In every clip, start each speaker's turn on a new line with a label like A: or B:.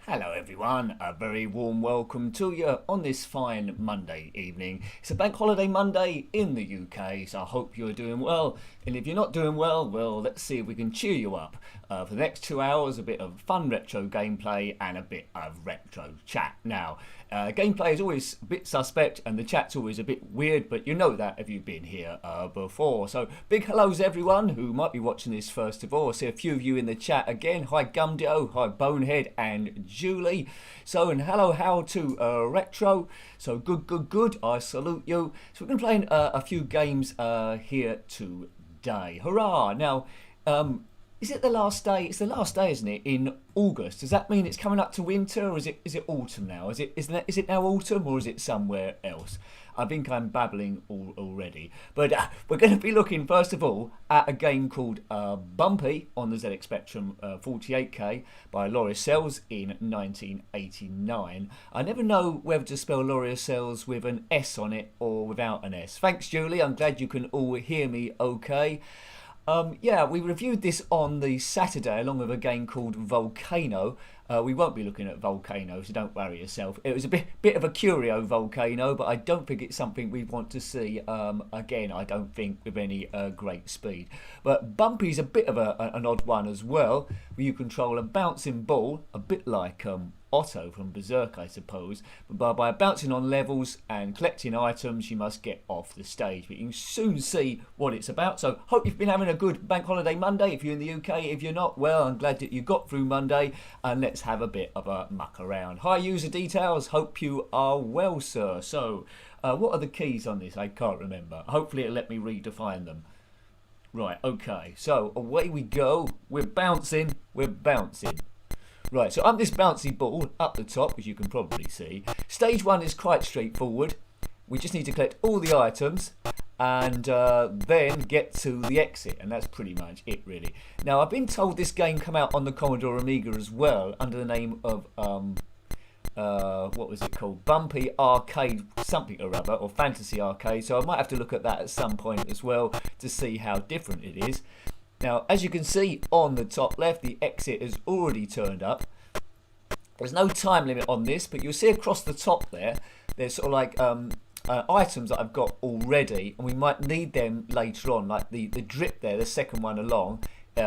A: Hello everyone, a very warm welcome to you on this fine Monday evening. It's a bank holiday Monday in the UK, so I hope you're doing well. And if you're not doing well, let's see if we can cheer you up. For the next 2 hours, a bit of fun retro gameplay and a bit of retro chat. Now, gameplay is always a bit suspect and the chat's always a bit weird, but you know that if you've been here before. So big hellos everyone who might be watching this first of all. I see a few of you in the chat again. Hi Gumdio, hi Bonehead and Julie. So, and hello how to Retro. So good, I salute you. So we're going to play a few games here today. Hurrah! Now, is it the last day? It's the last day, isn't it, in August? Does that mean it's coming up to winter, or is it autumn now? Is it now autumn, or is it somewhere else? I think I'm babbling already. But we're going to be looking, first of all, at a game called Bumpy on the ZX Spectrum 48K by Laurie Sells in 1989. I never know whether to spell Laurie Sells with an S on it or without an S. Thanks, Julie. I'm glad you can all hear me okay. Yeah, we reviewed this on the Saturday along with a game called Volcano. We won't be looking at Volcano, so don't worry yourself. It was a bit of a curio Volcano, but I don't think it's something we want to see again, I don't think, with any great speed. But Bumpy's a bit of an odd one as well, where you control a bouncing ball, a bit like Otto from Berserk, I suppose. But by bouncing on levels and collecting items, you must get off the stage. But you can soon see what it's about. So hope you've been having a good bank holiday Monday. If you're in the UK, if you're not, well, I'm glad that you got through Monday. And let's have a bit of a muck around. Hi, user details. Hope you are well, sir. So, what are the keys on this? I can't remember. Hopefully it'll let me redefine them. Right, okay. So, away we go. We're bouncing. Right, so I'm this bouncy ball up the top, as you can probably see. Stage 1 is quite straightforward. We just need to collect all the items and then get to the exit, and that's pretty much it, really. Now, I've been told this game came out on the Commodore Amiga as well, under the name of, what was it called? Bumpy Arcade something or other, or Fantasy Arcade, so I might have to look at that at some point as well to see how different it is. Now, as you can see on the top left, the exit has already turned up. There's no time limit on this, but you'll see across the top there, there's sort of like items that I've got already, and we might need them later on, like the drip there, the second one along,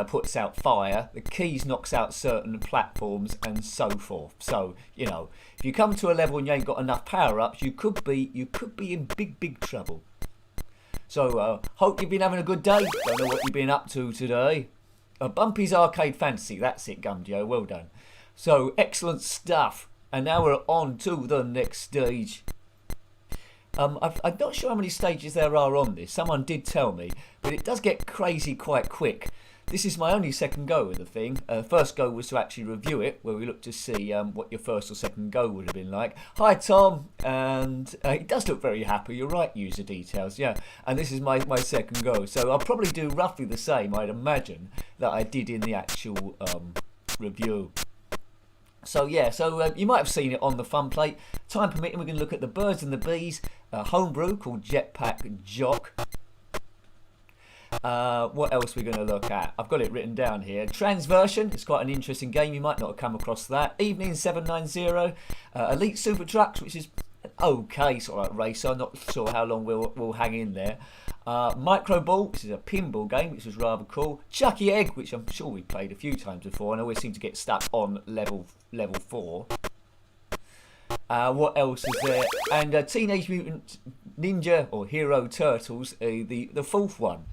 A: puts out fire, the keys knocks out certain platforms, and so forth. So, you know, if you come to a level and you ain't got enough power-ups, you could be in big trouble. So, hope you've been having a good day. Don't know what you've been up to today. Bumpy's Arcade Fantasy. That's it, Gumdio. Well done. So, excellent stuff. And now we're on to the next stage. I'm not sure how many stages there are on this. Someone did tell me. But it does get crazy quite quick. This is my only second go with the thing. First go was to actually review it, where we looked to see what your first or second go would have been like. Hi Tom, and it does look very happy. You're right, user details, yeah. And this is my second go, so I'll probably do roughly the same, I'd imagine, that I did in the actual review. So yeah, you might have seen it on the fun plate. Time permitting, we're going to look at the birds and the bees, homebrew called Jetpack Jock. What else are we going to look at? I've got it written down here. Transversion, it's quite an interesting game. You might not have come across that. Evening 790. Elite SuperTrux, which is an okay sort of like racer. Not sure how long we'll hang in there. Micro Ball, which is a pinball game, which was rather cool. Chucky Egg, which I'm sure we've played a few times before, and I always seem to get stuck on level 4. What else is there? And Teenage Mutant Ninja or Hero Turtles, the fourth one.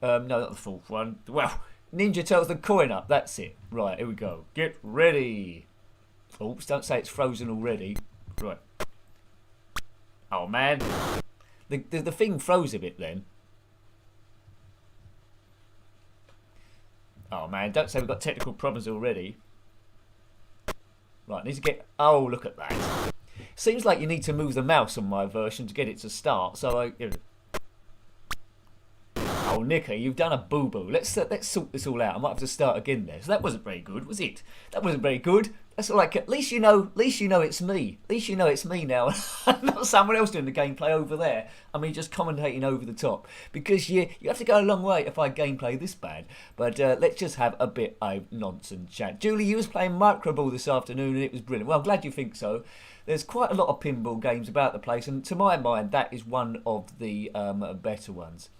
A: No, not the fourth one. Well, Ninja Turtles, the coin up. That's it. Right, here we go. Get ready. Oops, don't say it's frozen already. Right. Oh, man. The thing froze a bit then. Oh, man, don't say we've got technical problems already. Right, need to get... Oh, look at that. Seems like you need to move the mouse on my version to get it to start. So, Oh, Nicky, you've done a boo-boo. Let's sort this all out. I might have to start again there. So that wasn't very good, was it? That wasn't very good. That's like, at least you know it's me. At least you know it's me now, not someone else doing the gameplay over there. I mean, just commentating over the top. Because you have to go a long way to find gameplay this bad. But let's just have a bit of nonsense chat. Julie, you was playing Microball this afternoon and it was brilliant. Well, I'm glad you think so. There's quite a lot of pinball games about the place, and to my mind, that is one of the better ones.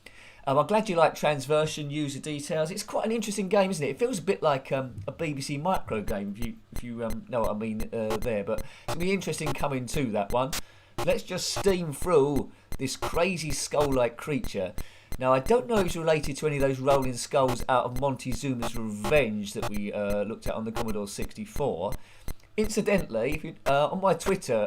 A: I'm glad you like Transversion user details. It's quite an interesting game, isn't it? It feels a bit like a BBC Micro game, if you know what I mean there. But it's going to be interesting coming to that one. Let's just steam through this crazy skull-like creature. Now, I don't know if it's related to any of those rolling skulls out of Montezuma's Revenge that we looked at on the Commodore 64. Incidentally, if you, on my Twitter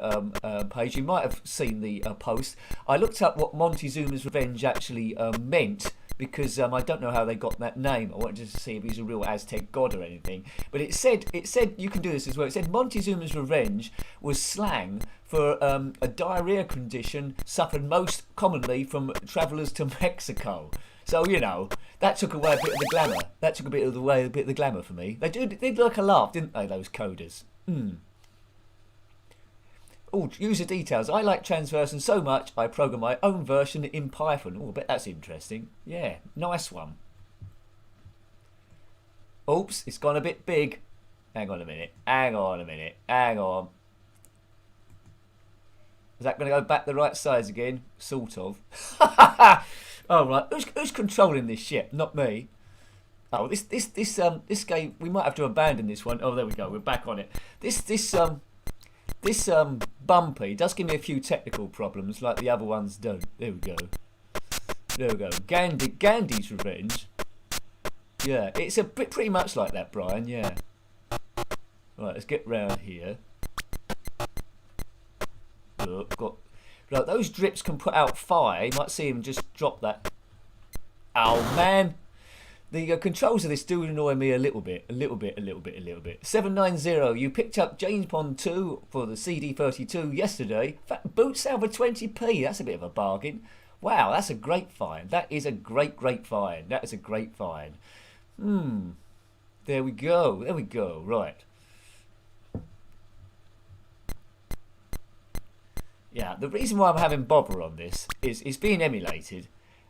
A: page, you might have seen the post. I looked up what Montezuma's Revenge actually meant, because I don't know how they got that name. I wanted to see if he's a real Aztec god or anything. But it said you can do this as well. It said Montezuma's Revenge was slang for a diarrhea condition suffered most commonly from travellers to Mexico. So, you know, that took away a bit of the glamour. That took a bit of the glamour for me. They did like a laugh, didn't they, those coders? Oh, user details. I like Transversion so much I program my own version in Python. Oh, I bet that's interesting. Yeah, nice one. Oops, it's gone a bit big. Hang on a minute. Hang on. Is that going to go back the right size again? Sort of. Oh, right. Who's controlling this shit? Not me. Oh, this game, we might have to abandon this one. Oh, there we go. We're back on it. This Bumpy does give me a few technical problems, like the other ones don't. There we go. Gandhi's Revenge. Yeah, it's a bit pretty much like that, Brian. Yeah. Right, let's get round here. Look, like those drips can put out fire. You might see him just drop that. Oh man. The controls of this do annoy me a little bit. 790, you picked up James Bond 2 for the CD32 yesterday. Boot sale for 20p. That's a bit of a bargain. Wow, that's a great find. That is a great find. There we go. Right. Yeah, the reason why I'm having bother on this is it's being emulated.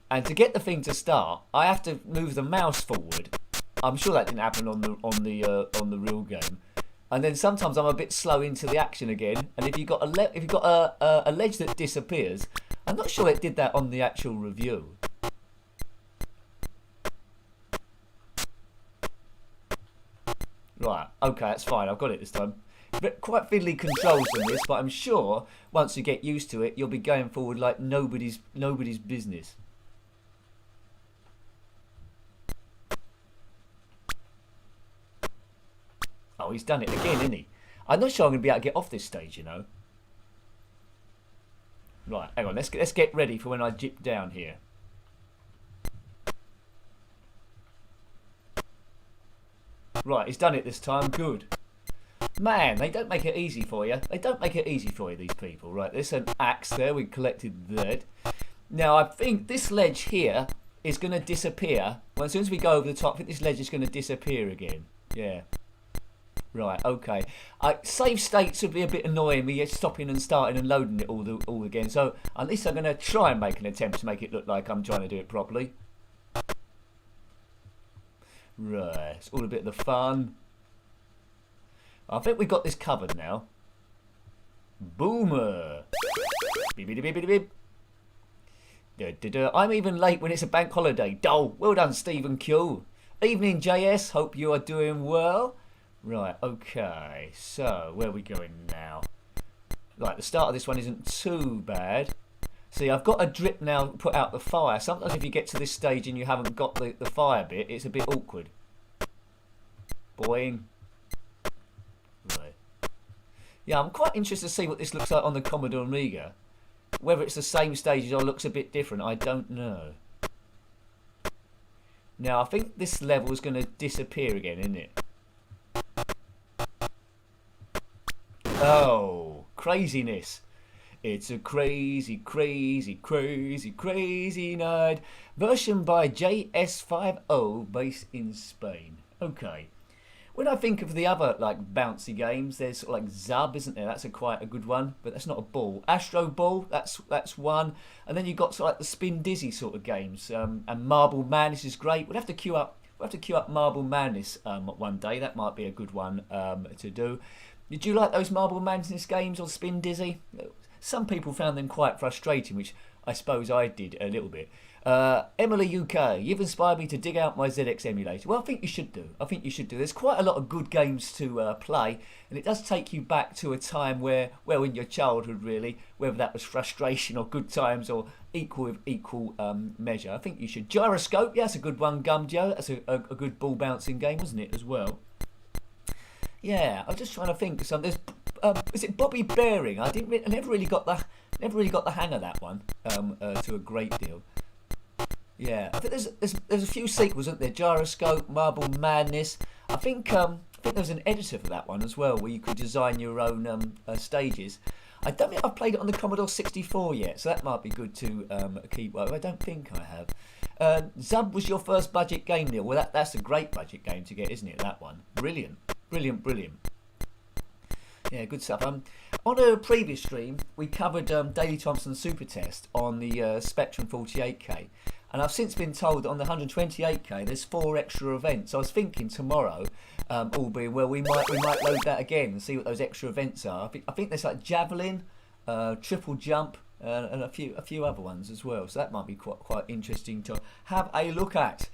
A: And to get the thing to start, I have to move the mouse forward. I'm sure that didn't happen on the real game. And then sometimes I'm a bit slow into the action again. And if you've got a ledge that disappears, I'm not sure it did that on the actual review. Right, okay, that's fine. I've got it this time. But quite fiddly controls on this, but I'm sure once you get used to it, you'll be going forward like nobody's business. Oh, he's done it again, isn't he? I'm not sure I'm going to be able to get off this stage, you know. Right, hang on. Let's get ready for when I dip down here. Right, he's done it this time. Good. Man, they don't make it easy for you. These people. Right, there's an axe there. We collected that. Now, I think this ledge here is going to disappear. Well, as soon as we go over the top, I think this ledge is going to disappear again. Yeah. Right, okay. Save states would be a bit annoying, me stopping and starting and loading it all again. So at least I'm going to try and make an attempt to make it look like I'm trying to do it properly. Right, it's all a bit of the fun. I think we got this covered now. Boomer. Beep, beep, beep, beep, beep. I'm even late when it's a bank holiday. Dull. Well done, Stephen Q. Evening, JS. Hope you are doing well. Right, okay, so where are we going now? Right, the start of this one isn't too bad. See, I've got a drip now put out the fire. Sometimes if you get to this stage and you haven't got the fire bit, it's a bit awkward. Boing. Right. Yeah, I'm quite interested to see what this looks like on the Commodore Amiga. Whether it's the same stages or looks a bit different, I don't know. Now, I think this level is going to disappear again, isn't it? Oh, craziness. It's a crazy, crazy, crazy, crazy night. Version by JS50, based in Spain. Okay. When I think of the other like bouncy games, there's sort of like Zub, isn't there? That's quite a good one, but that's not a ball. Astro Ball, that's one. And then you've got sort of like the Spin Dizzy sort of games. And Marble Madness is great. We'll have to queue up Marble Madness one day. That might be a good one to do. Did you like those Marble Madness games or Spin Dizzy? Some people found them quite frustrating, which I suppose I did a little bit. Emily UK, you've inspired me to dig out my ZX emulator. Well, I think you should do. There's quite a lot of good games to play, and it does take you back to a time where, well, in your childhood, really, whether that was frustration or good times or equal measure. I think you should. Gyroscope, yeah, that's a good one. Gumjo, that's a good ball bouncing game, wasn't it, as well? Yeah, I'm just trying to think of something. Is it Bobby Bearing? I never really got the hang of that one to a great deal. Yeah, I think there's a few sequels, isn't there? Gyroscope, Marble Madness. I think there was an editor for that one as well, where you could design your own stages. I don't think I've played it on the Commodore 64 yet, so that might be good to keep. Well, I don't think I have. Zub was your first budget game, Neil. Well, that's a great budget game to get, isn't it? That one, brilliant. Yeah, good stuff. On a previous stream, we covered Daley Thompson's Super Test on the Spectrum 48K. And I've since been told that on the 128K there's 4 extra events. I was thinking tomorrow, all being well, we might load that again and see what those extra events are. I think there's like javelin, triple jump, and a few other ones as well. So that might be quite interesting to have a look at.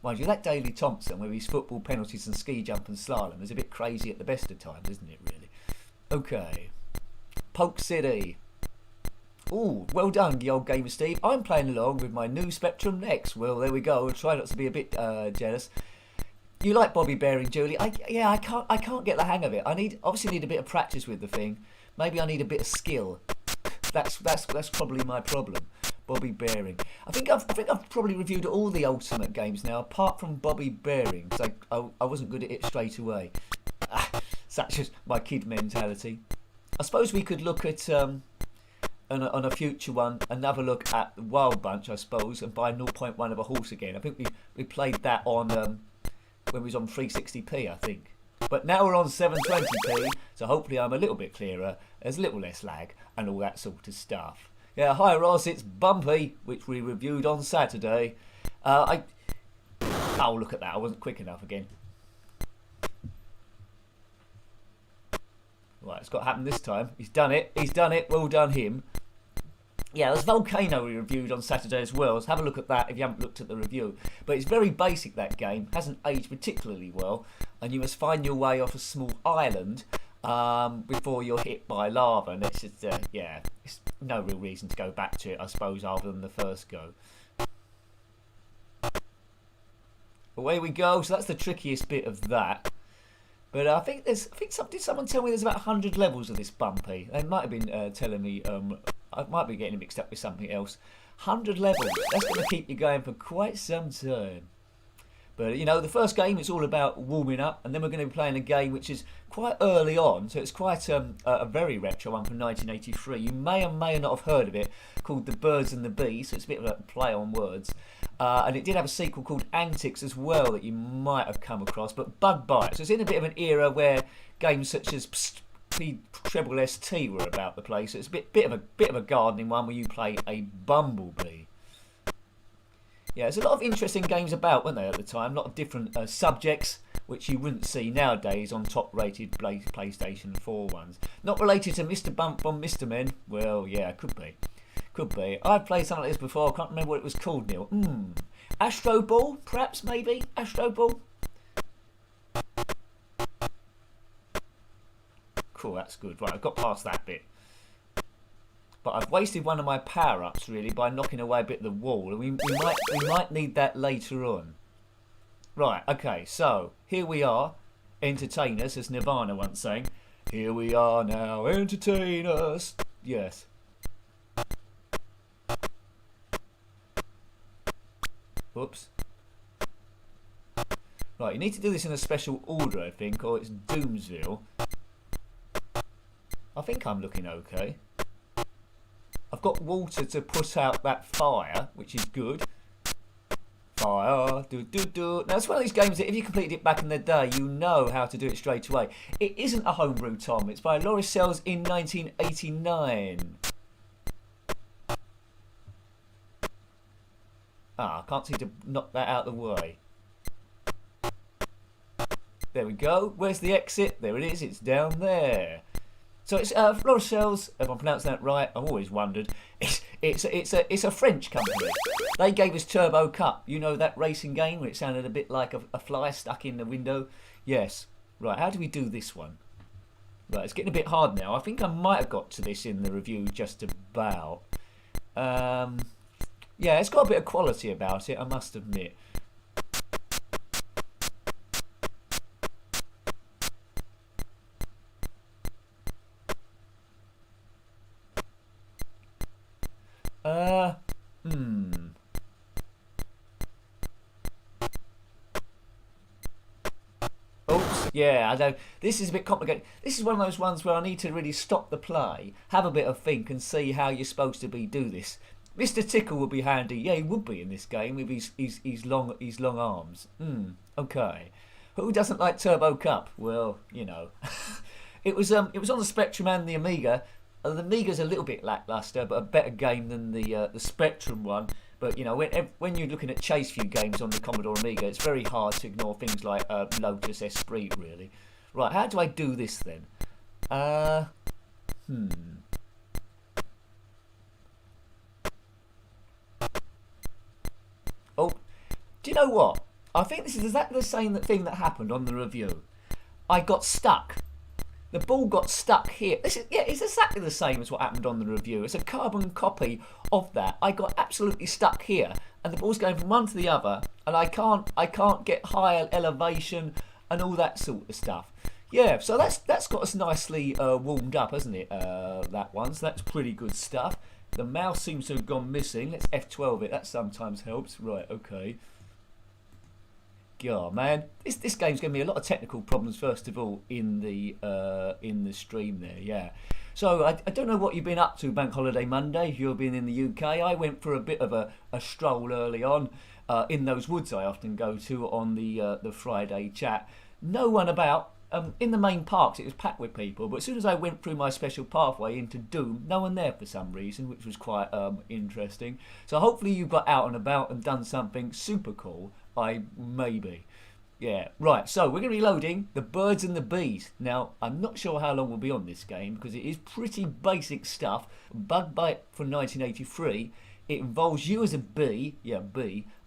A: Mind you, that Daley Thompson, with his football penalties and ski jump and slalom, is a bit crazy at the best of times, isn't it? Really. Okay. Polk City. Ooh, well done, the old gamer Steve. I'm playing along with my new Spectrum Next. Well, there we go. I'll try not to be a bit jealous. You like Bobby Bearing, Julie? I can't get the hang of it. Obviously need a bit of practice with the thing. Maybe I need a bit of skill. That's probably my problem. Bobby Bearing. I think I've probably reviewed all the Ultimate games now, apart from Bobby Bearing, because I wasn't good at it straight away. Such as my kid mentality. I suppose we could look at on a future one, another look at the Wild Bunch, I suppose, and buy 0.1 of a horse again. I think we played that on when we was on 360p, I think. But now we're on 720p, so hopefully I'm a little bit clearer. There's a little less lag and all that sort of stuff. Yeah, hi Ross, it's Bumpy, which we reviewed on Saturday. Oh, look at that, I wasn't quick enough again. Right, it's got to happen this time. He's done it, well done him. Yeah, there's Volcano we reviewed on Saturday as well, so have a look at that if you haven't looked at the review. But it's very basic, that game, hasn't aged particularly well, and you must find your way off a small island before you're hit by lava, and it's just, it's no real reason to go back to it, I suppose, other than the first go. Away we go, so that's the trickiest bit of that. But I think did someone tell me there's about 100 levels of this Bumpy? They might have been telling me, I might be getting mixed up with something else. 100 levels, that's going to keep you going for quite some time. But, you know, the first game is all about warming up, and then we're going to be playing a game which is quite early on, so it's quite a very retro one from 1983. You may or may not have heard of it, called The Birds and the Bees, so it's a bit of a play on words. And it did have a sequel called Antics as well that you might have come across, but Bug Bites. So it's in a bit of an era where games such as Treble ST were about the place. So it's a bit of a gardening one where you play a bumblebee. Yeah, there's a lot of interesting games about, weren't there, at the time? A lot of different subjects, which you wouldn't see nowadays on top-rated PlayStation 4 ones. Not related to Mr. Bump from Mr. Men? Well, yeah, could be. Could be. I've played something like this before. I can't remember what it was called, Neil. Astro Ball, perhaps, maybe? Astro Ball? Cool, that's good. Right, I've got past that bit. But I've wasted one of my power-ups, really, by knocking away a bit of the wall. We might need that later on. Right, okay, so, here we are. Entertain us, as Nirvana once sang. Here we are now, entertain us. Yes. Oops. Right, you need to do this in a special order, I think, or it's Doomsville. I think I'm looking okay. I've got water to put out that fire, which is good. Fire, do. Now, it's one of these games that if you completed it back in the day, you know how to do it straight away. It isn't a homebrew, Tom. It's by Loris Sells in 1989. I can't seem to knock that out of the way. There we go. Where's the exit? There it is. It's down there. So it's Loris Sells, if I'm pronouncing that right. I've always wondered. It's a French company. They gave us Turbo Cup. You know that racing game where it sounded a bit like a fly stuck in the window? Yes. Right, how do we do this one? Right, it's getting a bit hard now. I think I might have got to this in the review just about. Yeah, it's got a bit of quality about it, I must admit. Oops, yeah, I know. This is a bit complicated. This is one of those ones where I need to really stop the play, have a bit of think and see how you're supposed to do this. Mr. Tickle would be handy. Yeah, he would be in this game with his long arms. Okay. Who doesn't like Turbo Cup? Well, you know. It was on the Spectrum and the Amiga. The Amiga's a little bit lackluster, but a better game than the Spectrum one. But you know, when you're looking at chase view games on the Commodore Amiga, it's very hard to ignore things like Lotus Esprit, really. Right, how do I do this then? Oh, do you know what? I think this is exactly the same thing that happened on the review. I got stuck. The ball got stuck here. It's exactly the same as what happened on the review. It's a carbon copy of that. I got absolutely stuck here, and the ball's going from one to the other, and I can't get higher elevation and all that sort of stuff. Yeah, so that's got us nicely warmed up, hasn't it? That one. So that's pretty good stuff. The mouse seems to have gone missing. Let's F12 it. That sometimes helps. Right. Okay. God, man, this game's giving me a lot of technical problems. First of all, in the stream there, yeah. So I don't know what you've been up to Bank Holiday Monday. If you've been in the UK, I went for a bit of a stroll early on in those woods I often go to on the Friday chat. No one about. In the main parks, it was packed with people. But as soon as I went through my special pathway into Doom, no one there for some reason, which was quite interesting. So hopefully you got out and about and done something super cool. Maybe. Yeah, right, so we're going to be loading the birds and the bees. Now, I'm not sure how long we'll be on this game because it is pretty basic stuff. Bug Bite from 1983. It involves you as a bee,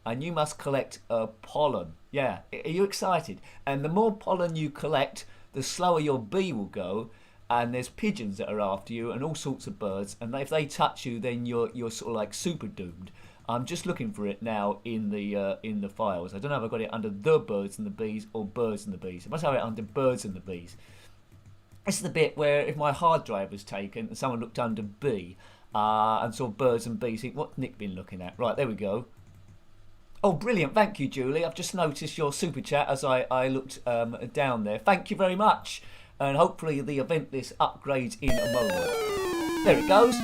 A: and you must collect pollen. Yeah, are you excited? And the more pollen you collect, the slower your bee will go. And there's pigeons that are after you and all sorts of birds. And if they touch you, then you're sort of like super doomed. I'm just looking for it now in the files. I don't know if I got it under the birds and the bees or birds and the bees. I must have it under birds and the bees. This is the bit where if my hard drive was taken and someone looked under B and saw birds and bees, think, what's Nick been looking at? Right, there we go. Oh, brilliant. Thank you, Julie. I've just noticed your super chat as I looked down there. Thank you very much. And hopefully the event list upgrades in a moment. There it goes.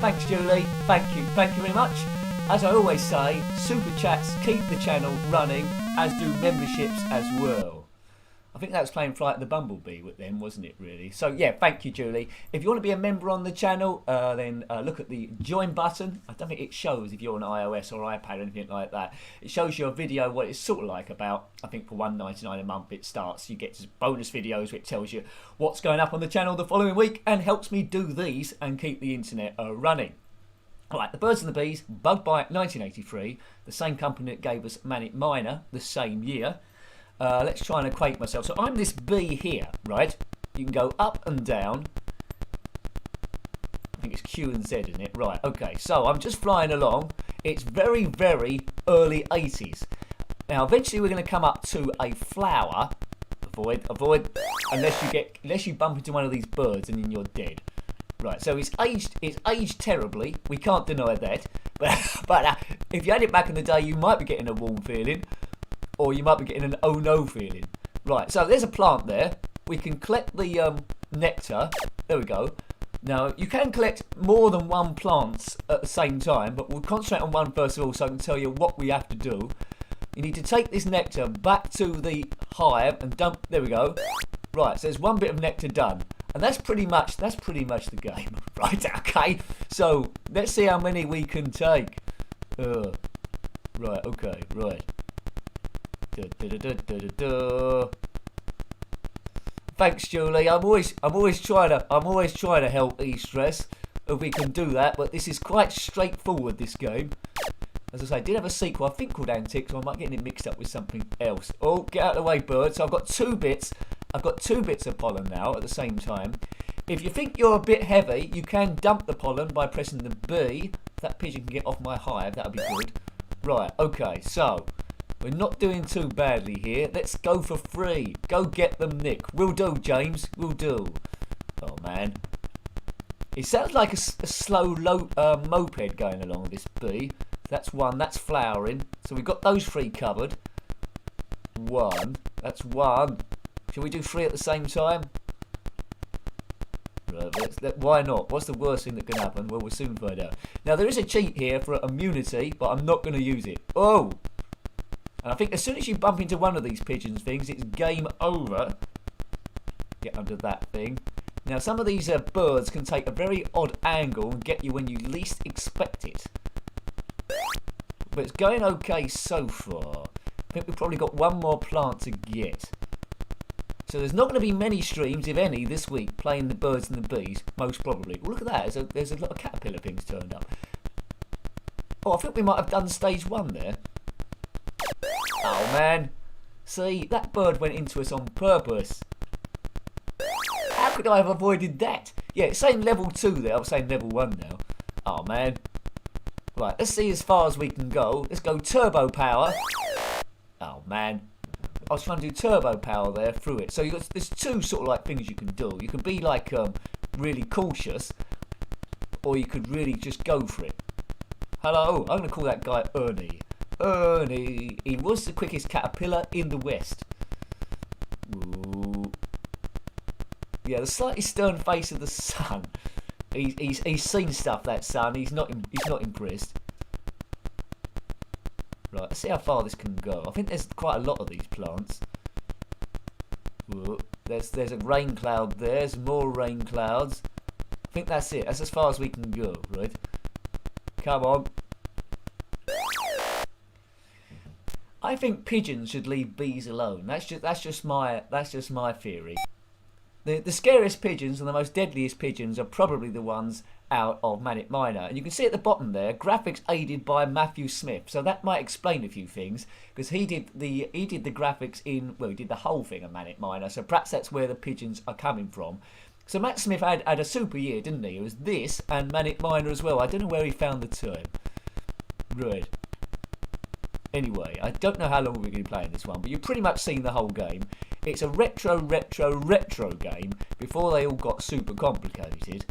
A: Thanks, Julie. Thank you. Thank you very much. As I always say, super chats keep the channel running, as do memberships as well. I think that was playing Flight of the Bumblebee with them, wasn't it, really? So, yeah, thank you, Julie. If you want to be a member on the channel, then look at the join button. I don't think it shows if you're on iOS or iPad or anything like that. It shows you a video, what it's sort of like about, I think for $1.99 a month it starts. You get bonus videos which tells you what's going up on the channel the following week and helps me do these and keep the internet running. Alright, the Birds and the Bees, Bug Bite 1983, the same company that gave us Manic Miner the same year. Let's try and equate myself. So I'm this bee here, right? You can go up and down. I think it's Q and Z, isn't it? Right, okay. So I'm just flying along. It's very, very early 80s. Now, eventually we're going to come up to a flower. Avoid, unless you bump into one of these birds and then you're dead. Right, so it's aged terribly. We can't deny that. But if you had it back in the day, you might be getting a warm feeling. Or you might be getting an oh no feeling. Right, so there's a plant there. We can collect the nectar. There we go. Now, you can collect more than one plant at the same time, but we'll concentrate on one first of all so I can tell you what we have to do. You need to take this nectar back to the hive and dump. There we go. Right, so there's one bit of nectar done. And that's pretty much the game. Right, okay. So, let's see how many we can take. Right, okay, right. Thanks, Julie. I'm always trying to help E-Stress if we can do that, but this is quite straightforward, this game. As I say, I did have a sequel, I think called Antics, so I might get it mixed up with something else. Oh, get out of the way, bird. So I've got two bits of pollen now at the same time. If you think you're a bit heavy, you can dump the pollen by pressing the B. If that pigeon can get off my hive, that'll be good. Right, okay, so we're not doing too badly here. Let's go for free. Go get them, Nick. Will do, James. Will do. Oh, man. It sounds like a slow moped going along, this bee. That's one. That's flowering. So we've got those three covered. One. That's one. Shall we do three at the same time? Right, why not? What's the worst thing that can happen? Well, we'll soon find out. Now, there is a cheat here for immunity, but I'm not going to use it. Oh! And I think as soon as you bump into one of these pigeons things, it's game over. Get under that thing. Now, some of these birds can take a very odd angle and get you when you least expect it. But it's going okay so far. I think we've probably got one more plant to get. So there's not going to be many streams, if any, this week playing the birds and the bees, most probably. Well, look at that, there's a lot of caterpillar things turned up. Oh, I think we might have done stage one there. Oh, man. See, that bird went into us on purpose. How could I have avoided that? Yeah, it's saying level 2 there. I'm saying level 1 now. Oh, man. Right, let's see as far as we can go. Let's go turbo power. Oh, man. I was trying to do turbo power there through it. So there's two sort of like things you can do. You can be like really cautious, or you could really just go for it. Hello, I'm going to call that guy Ernie. Ernie. He was the quickest caterpillar in the West. Ooh. Yeah, the slightly stern face of the sun. He's seen stuff, that sun. He's not impressed. Right, let's see how far this can go. I think there's quite a lot of these plants. Ooh. There's a rain cloud there. There's more rain clouds. I think that's it. That's as far as we can go, right? Come on. I think pigeons should leave bees alone. That's just my theory. The scariest pigeons and the most deadliest pigeons are probably the ones out of Manic Miner. And you can see at the bottom there, graphics aided by Matthew Smith. So that might explain a few things, because he did the graphics in, well, he did the whole thing of Manic Miner. So perhaps that's where the pigeons are coming from. So Matt Smith had a super year, didn't he? It was this and Manic Miner as well. I don't know where he found the time. Right. Anyway, I don't know how long we're going to be playing this one, but you've pretty much seen the whole game. It's a retro game before they all got super complicated.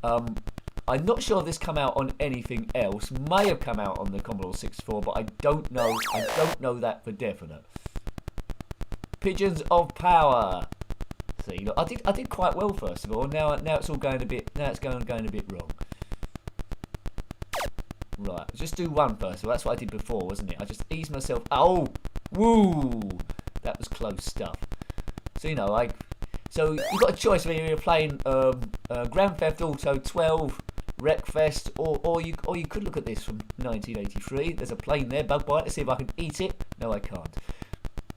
A: I'm not sure this come out on anything else. May have come out on the Commodore 64, but I don't know. I don't know that for definite. Pigeons of Power. See, look, I did quite well first of all. Now it's all going a bit. Now it's going a bit wrong. Right, just do one first of all. That's what I did before, wasn't it? I just eased myself. Oh, woo! That was close stuff. So so you've got a choice whether you're playing Grand Theft Auto 12, Wreckfest, or you could look at this from 1983. There's a plane there, bug bite. Let's see if I can eat it. No, I can't.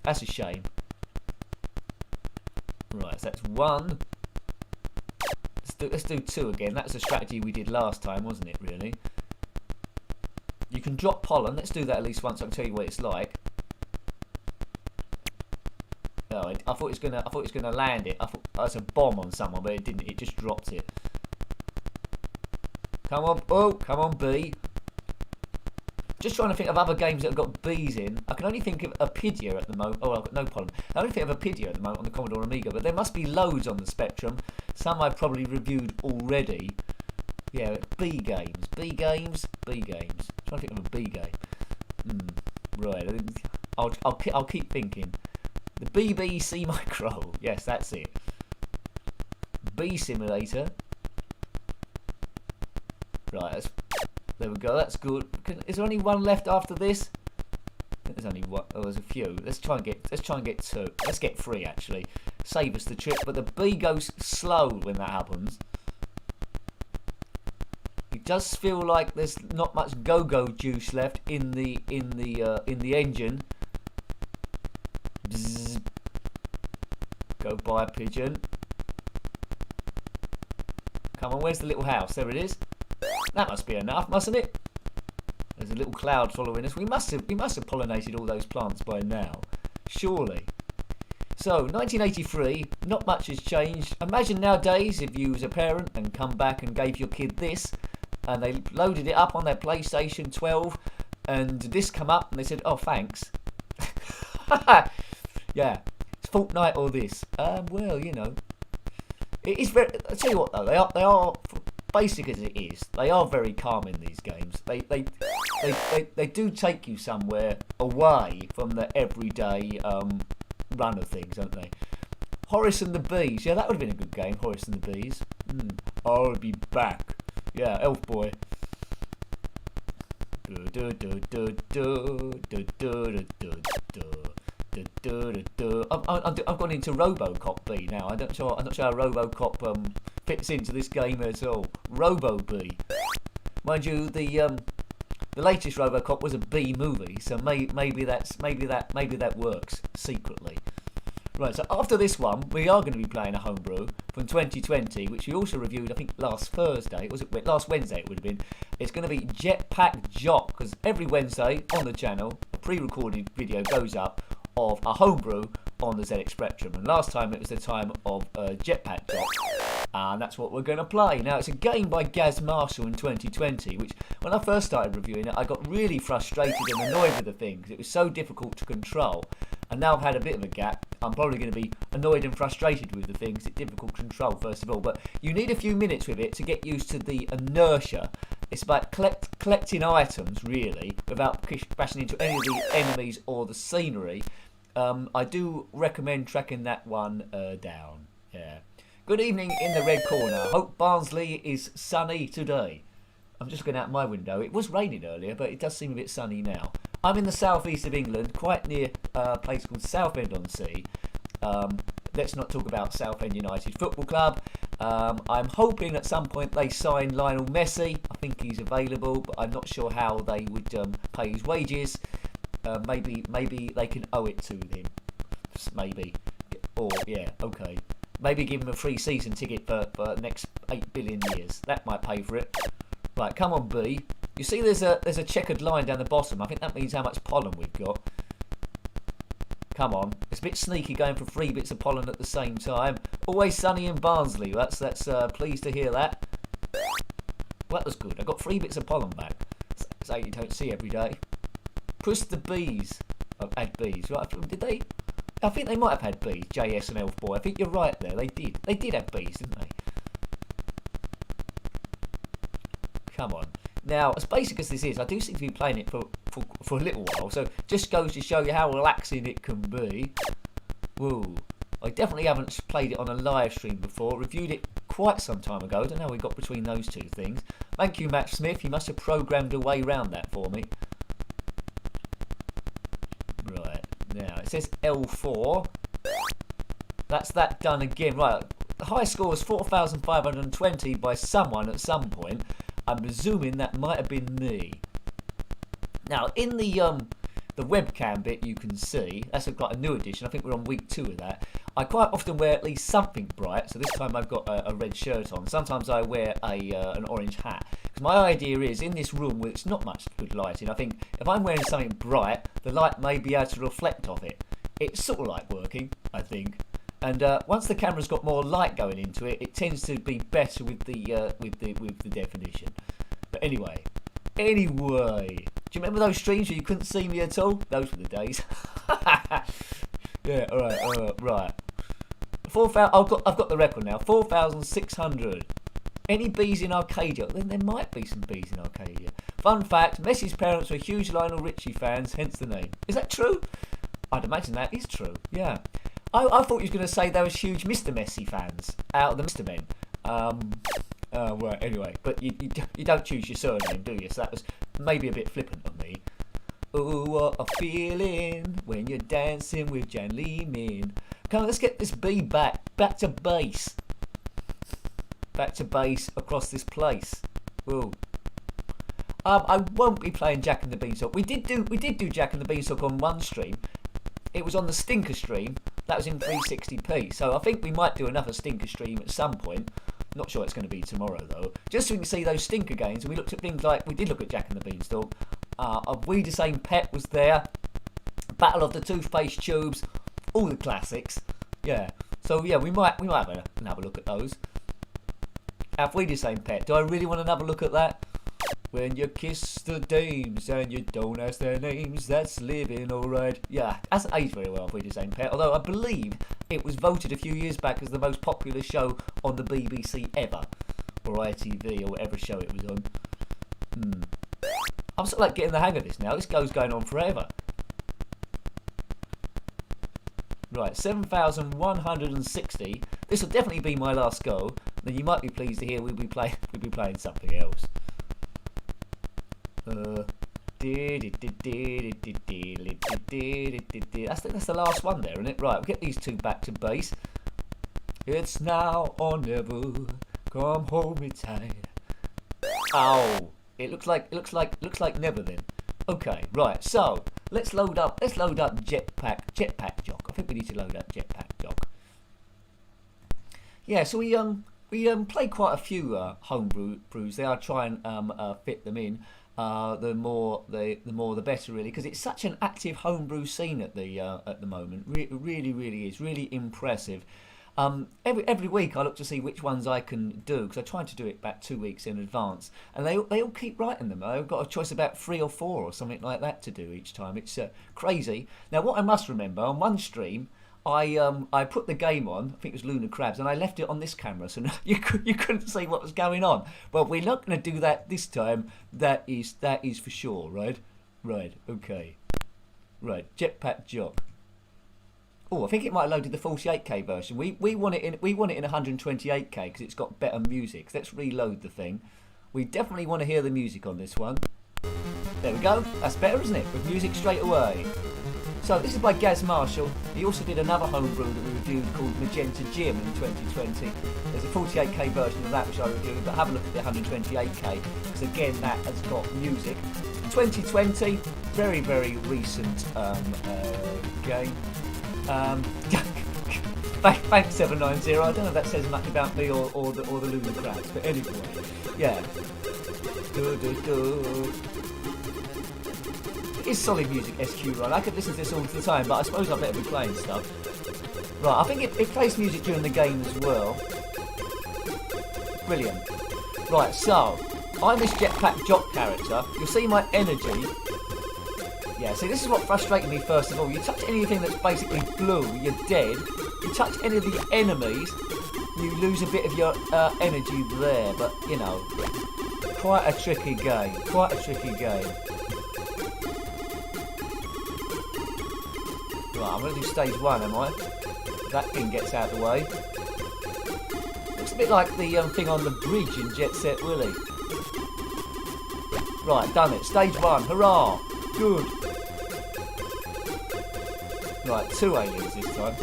A: That's a shame. Right, so that's one. Let's do two again. That's a strategy we did last time, wasn't it? Really. You can drop pollen. Let's do that at least once. I can tell you what it's like. No, I thought it was gonna land it. I thought that's a bomb on someone, but it didn't. It just dropped it. Come on, oh, come on, bee. Just trying to think of other games that have got bees in. I can only think of Apidia at the moment. Oh, I've got no pollen. I only think of Apidia at the moment on the Commodore Amiga, but there must be loads on the Spectrum. Some I've probably reviewed already. Yeah, bee games. I'm trying to think of a bee game. Right, I'll keep thinking. The BBC Micro. Yes, that's it. Bee Simulator. Right, there we go. That's good. Is there only one left after this? There's only one. Oh, there's a few. Let's try and get 2. Let's get 3 actually. Save us the trip. But the bee goes slow when that happens. It does feel like there's not much go-go juice left in the engine. Bzzz. Go by a pigeon. Come on, where's the little house? There it is. That must be enough, mustn't it? There's a little cloud following us. We must have pollinated all those plants by now, surely. So, 1983, not much has changed. Imagine nowadays if you was a parent and come back and gave your kid this, and they loaded it up on their PlayStation 12, and this come up, and they said, "Oh, thanks." Yeah, it's Fortnite or this. Well, you know, it is very. I tell you what, though, they are basic as it is. They are very calm in these games. They do take you somewhere away from the everyday run of things, don't they? Horace and the Bees. Yeah, that would have been a good game. Horace and the Bees. I'll be back. Yeah, Elf Boy. I've gone into RoboCop B now. I'm not sure how RoboCop fits into this game at all. Robo B. Mind you, the latest RoboCop was a B movie, so maybe that works secretly. Right, so after this one, we are going to be playing a homebrew from 2020, which we also reviewed, I think, last Wednesday it would have been. It's going to be Jetpack Jock, because every Wednesday on the channel, a pre-recorded video goes up of a homebrew on the ZX Spectrum. And last time it was the time of Jetpack Jock, and that's what we're going to play. Now, it's a game by Gaz Marshall in 2020, which, when I first started reviewing it, I got really frustrated and annoyed with the thing, because it was so difficult to control. And now I've had a bit of a gap, I'm probably going to be annoyed and frustrated with the things. It's difficult to control, first of all, but you need a few minutes with it to get used to the inertia. It's about collecting items, really, without crashing into any of the enemies or the scenery. I do recommend tracking that one down. Yeah. Good evening in the red corner. Hope Barnsley is sunny today. I'm just looking out my window. It was raining earlier, but it does seem a bit sunny now. I'm in the southeast of England, quite near a place called Southend-on-Sea. Let's not talk about Southend United Football Club. I'm hoping at some point they sign Lionel Messi. I think he's available, but I'm not sure how they would pay his wages. Maybe they can owe it to him. Maybe. Or, yeah, okay. Maybe give him a free season ticket for the next 8 billion years. That might pay for it. Right, come on, B. You see there's a checkered line down the bottom. I think that means how much pollen we've got. Come on. It's a bit sneaky going for 3 bits of pollen at the same time. Always sunny in Barnsley. That's pleased to hear that. Well, that was good. I got 3 bits of pollen back. So you don't see every day. Push the bees. Oh, had bees, right? Did they? I think they might have had bees, JS and Elf Boy. I think you're right there. They did. They did have bees, didn't they? Come on. Now, as basic as this is, I do seem to be playing it for a little while, so just goes to show you how relaxing it can be. Woo. I definitely haven't played it on a live stream before. Reviewed it quite some time ago. I don't know how we got between those two things. Thank you, Matt Smith. You must have programmed a way around that for me. Right. Now, it says L4. That's that done again. Right. The high score was 4,520 by someone at some point. I'm presuming that might have been me. Now, in the webcam bit, you can see that's like a new edition. I think we're on week 2 of that. I quite often wear at least something bright. So this time I've got a red shirt on. Sometimes I wear an orange hat. Because my idea is in this room where it's not much good lighting. I think if I'm wearing something bright, the light may be able to reflect off it. It's sort of like working, I think. And once the camera's got more light going into it, it tends to be better with the definition. But anyway, do you remember those streams where you couldn't see me at all? Those were the days. Yeah, all right. I've got the record now. 4,600. Any bees in Arcadia? Then there might be some bees in Arcadia. Fun fact: Messi's parents were huge Lionel Richie fans, hence the name. Is that true? I'd imagine that is true. Yeah. I thought you was going to say there was huge Mr. Messi fans out of the Mr. Men. Right, anyway. But you don't choose your surname, do you? So that was maybe a bit flippant of me. Oh, what a feeling when you're dancing with Jan Lee Min. Come on, let's get this B back to base. Back to base across this place. Ooh. I won't be playing Jack and the Beanstalk. We did do Jack and the Beanstalk on one stream. It was on the Stinker stream. That was in 360p. So I think we might do another Stinker stream at some point. Not sure it's going to be tomorrow though. Just so we can see those Stinker games. And we looked at things like, we did look at Jack and the Beanstalk. We the Same Pet was there. Battle of the Toothpaste Tubes. All the classics. Yeah. So yeah, we might have another look at those. Have We the Same Pet? Do I really want another look at that? When you kiss the dames and you don't ask their names, that's living alright. Yeah, hasn't aged very well, Have We the Same Pet. Although I believe it was voted a few years back as the most popular show on the BBC ever. Or ITV or whatever show it was on. I'm sort of like getting the hang of this now. This goes going on forever. Right, 7,160. This will definitely be my last go. Then you might be pleased to hear we'll be playing something else. I think that's the last one there, isn't it? Right, we'll get these two back to base. It's now or never. Come hold me tight. Oh, it looks like never then. Okay, right. So let's load up Jetpack Jock. I think we need to load up Jetpack Jock. Yeah, so we play quite a few homebrews. They are try and fit them in. The more the better, really, because it's such an active homebrew scene at the moment. Really is really impressive. Every week I look to see which ones I can do, because I try to do it back 2 weeks in advance, and they all keep writing them. I've got a choice about 3 or 4 or something like that to do each time. It's crazy. Now what I must remember, on one stream I put the game on, I think it was Lunar Crabs, and I left it on this camera, so you couldn't see what was going on. But we're not going to do that this time. That is for sure, right? Right, okay. Right, Jetpack Jock. Oh, I think it might have loaded the 48k version. We want it in 128k because it's got better music. Let's reload the thing. We definitely want to hear the music on this one. There we go. That's better, isn't it? With music straight away. So this is by Gaz Marshall. He also did another homebrew that we reviewed called Magenta Gym in 2020. There's a 48k version of that which I reviewed, but have a look at the 128k because again that has got music. 2020, very recent game. Bank 790. I don't know if that says much about me or the Lunar Crabs, but anyway, yeah. It is solid music, SQ, right? I could listen to this all the time, but I suppose I better be playing stuff. Right, I think it plays music during the game as well. Brilliant. Right, so I'm this Jetpack Jock character. You'll see my energy. Yeah, see, this is what frustrated me first of all. You touch anything that's basically blue, you're dead. You touch any of the enemies, you lose a bit of your energy there. But, you know, quite a tricky game. Quite a tricky game. Right, I'm going to do stage 1, am I? That thing gets out of the way. Looks a bit like the thing on the bridge in Jet Set Willy. Right, done it. Stage 1, hurrah! Good. Right, 2 aliens this time.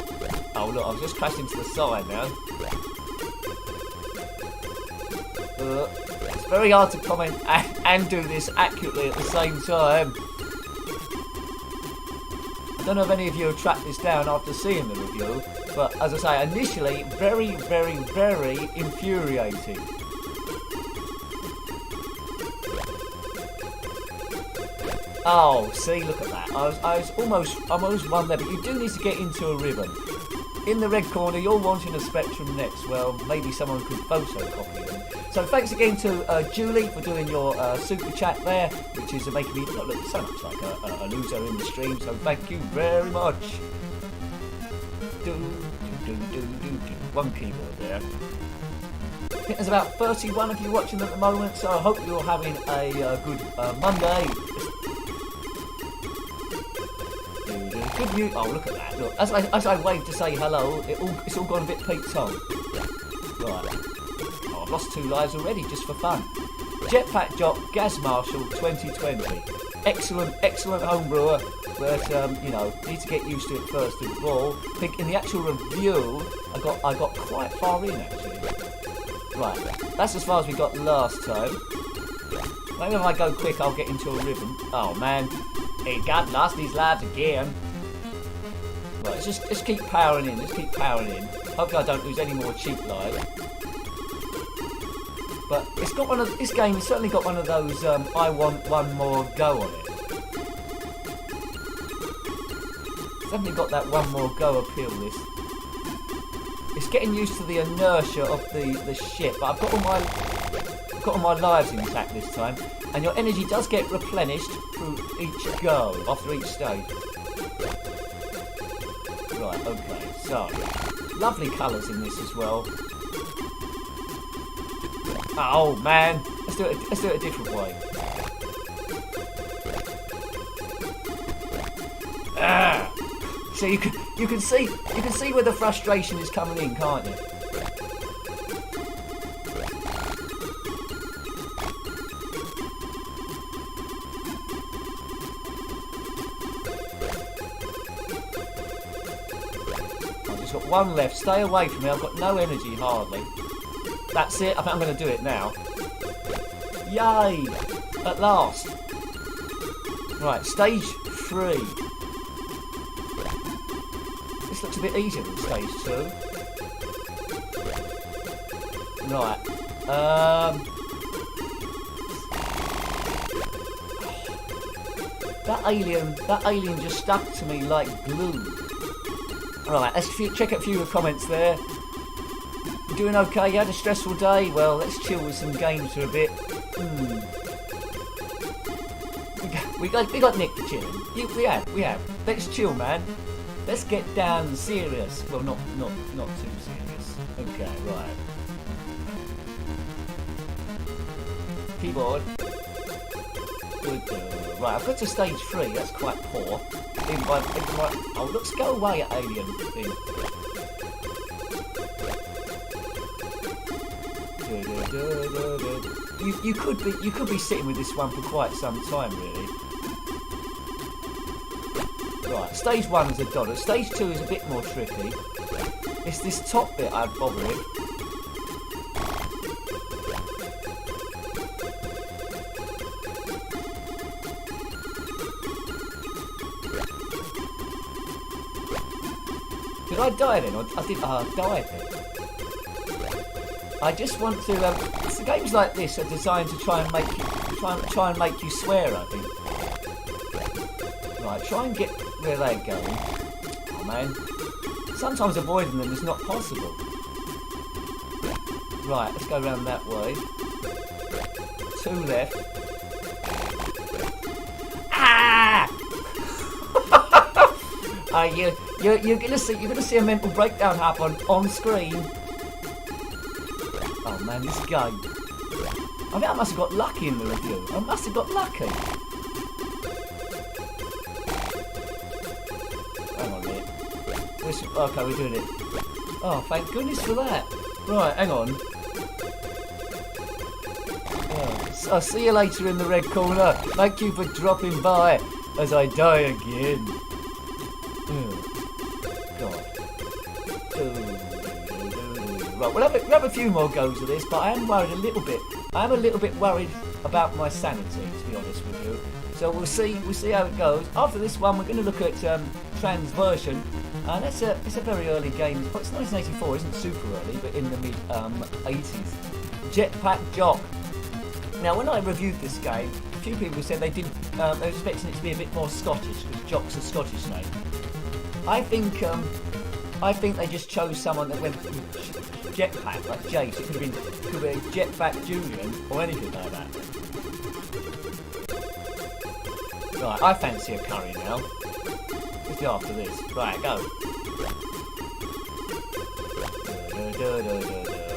A: Oh look, I've just crashed into the side now. It's very hard to comment and do this accurately at the same time. I don't know if any of you have tracked this down after seeing the review, but as I say, initially, very infuriating. Oh, see, look at that. I was almost one there, but you do need to get into a ribbon. In the red corner, you're wanting a Spectrum next. Well, maybe someone could photocopy them. So thanks again to Julie for doing your super chat there, which is making me not look so much like a loser in the stream. So thank you very much. One keyboard there. I think there's about 31 of you watching at the moment, so I hope you're having a good Monday. Good news. Oh, look at that. Look, as I wave to say hello, it's all gone a bit Pete Tong. Right. Oh, I've lost 2 lives already just for fun. Jetpack Jock Gas Marshal 2020. Excellent homebrewer, but you know, need to get used to it first of all. I think in the actual review, I got quite far in actually. Right, that's as far as we got last time. Maybe if I go quick, I'll get into a rhythm. Oh man, hey, God, lost these lives again. Right, let's just keep powering in. Let's keep powering in. Hopefully, I don't lose any more cheap lives. But it's got one of this game. It's certainly got one of those. I want one more go on it. It's definitely got that one more go appeal. This. It's getting used to the inertia of the ship. But I've got all my lives intact this time, and your energy does get replenished through each go after each stage. Right. Okay. So lovely colours in this as well. Oh man, let's do it a different way. Ah! So you can see where the frustration is coming in, can't you? I've just got one left. Stay away from me. I've got no energy hardly. That's it. I think I'm going to do it now. Yay! At last. Right, stage 3. This looks a bit easier than stage 2. Right. That alien just stuck to me like glue. Right, let's check a few comments there. Doing okay? You had a stressful day? Well, let's chill with some games for a bit. We got Nick for chilling. We have. Let's chill, man. Let's get down serious. Well, not too serious. Okay, right. Keyboard. Good. Right, I've got to stage 3. That's quite poor. Oh, let's go away, alien thing. You could be sitting with this one for quite some time, really. Right, stage 1 is a dodder. Stage 2 is a bit more tricky. It's this top bit I'm bothering. Did I die then? I did. I died then. I just want to. So games like this are designed to try and make you swear. I think. Right, try and get where they're going. Oh man. Sometimes avoiding them is not possible. Right, let's go around that way. 2 left. Ah! You're gonna see a mental breakdown happen on screen. Oh man, this game. I think I must have got lucky in the review. I must have got lucky. Hang on a minute. Okay, we're doing it. Oh, thank goodness for that. Right, hang on. Oh, I'll see you later in the red corner. Thank you for dropping by as I die again. Oh, God. Right, we'll have a few more goes of this, but I am worried a little bit. I am a little bit worried about my sanity, to be honest with you. So we'll see how it goes. After this one, we're going to look at Transversion, and it's a very early game. It's 1984, isn't super early, but in the mid 80s. Jetpack Jock. Now, when I reviewed this game, a few people said they didn't. They were expecting it to be a bit more Scottish because Jock's a Scottish name. I think they just chose someone that went Jetpack, like Jace. It could be Jetpack Julian or anything like that. Right, I fancy a curry now. Let's go after this. Right, go.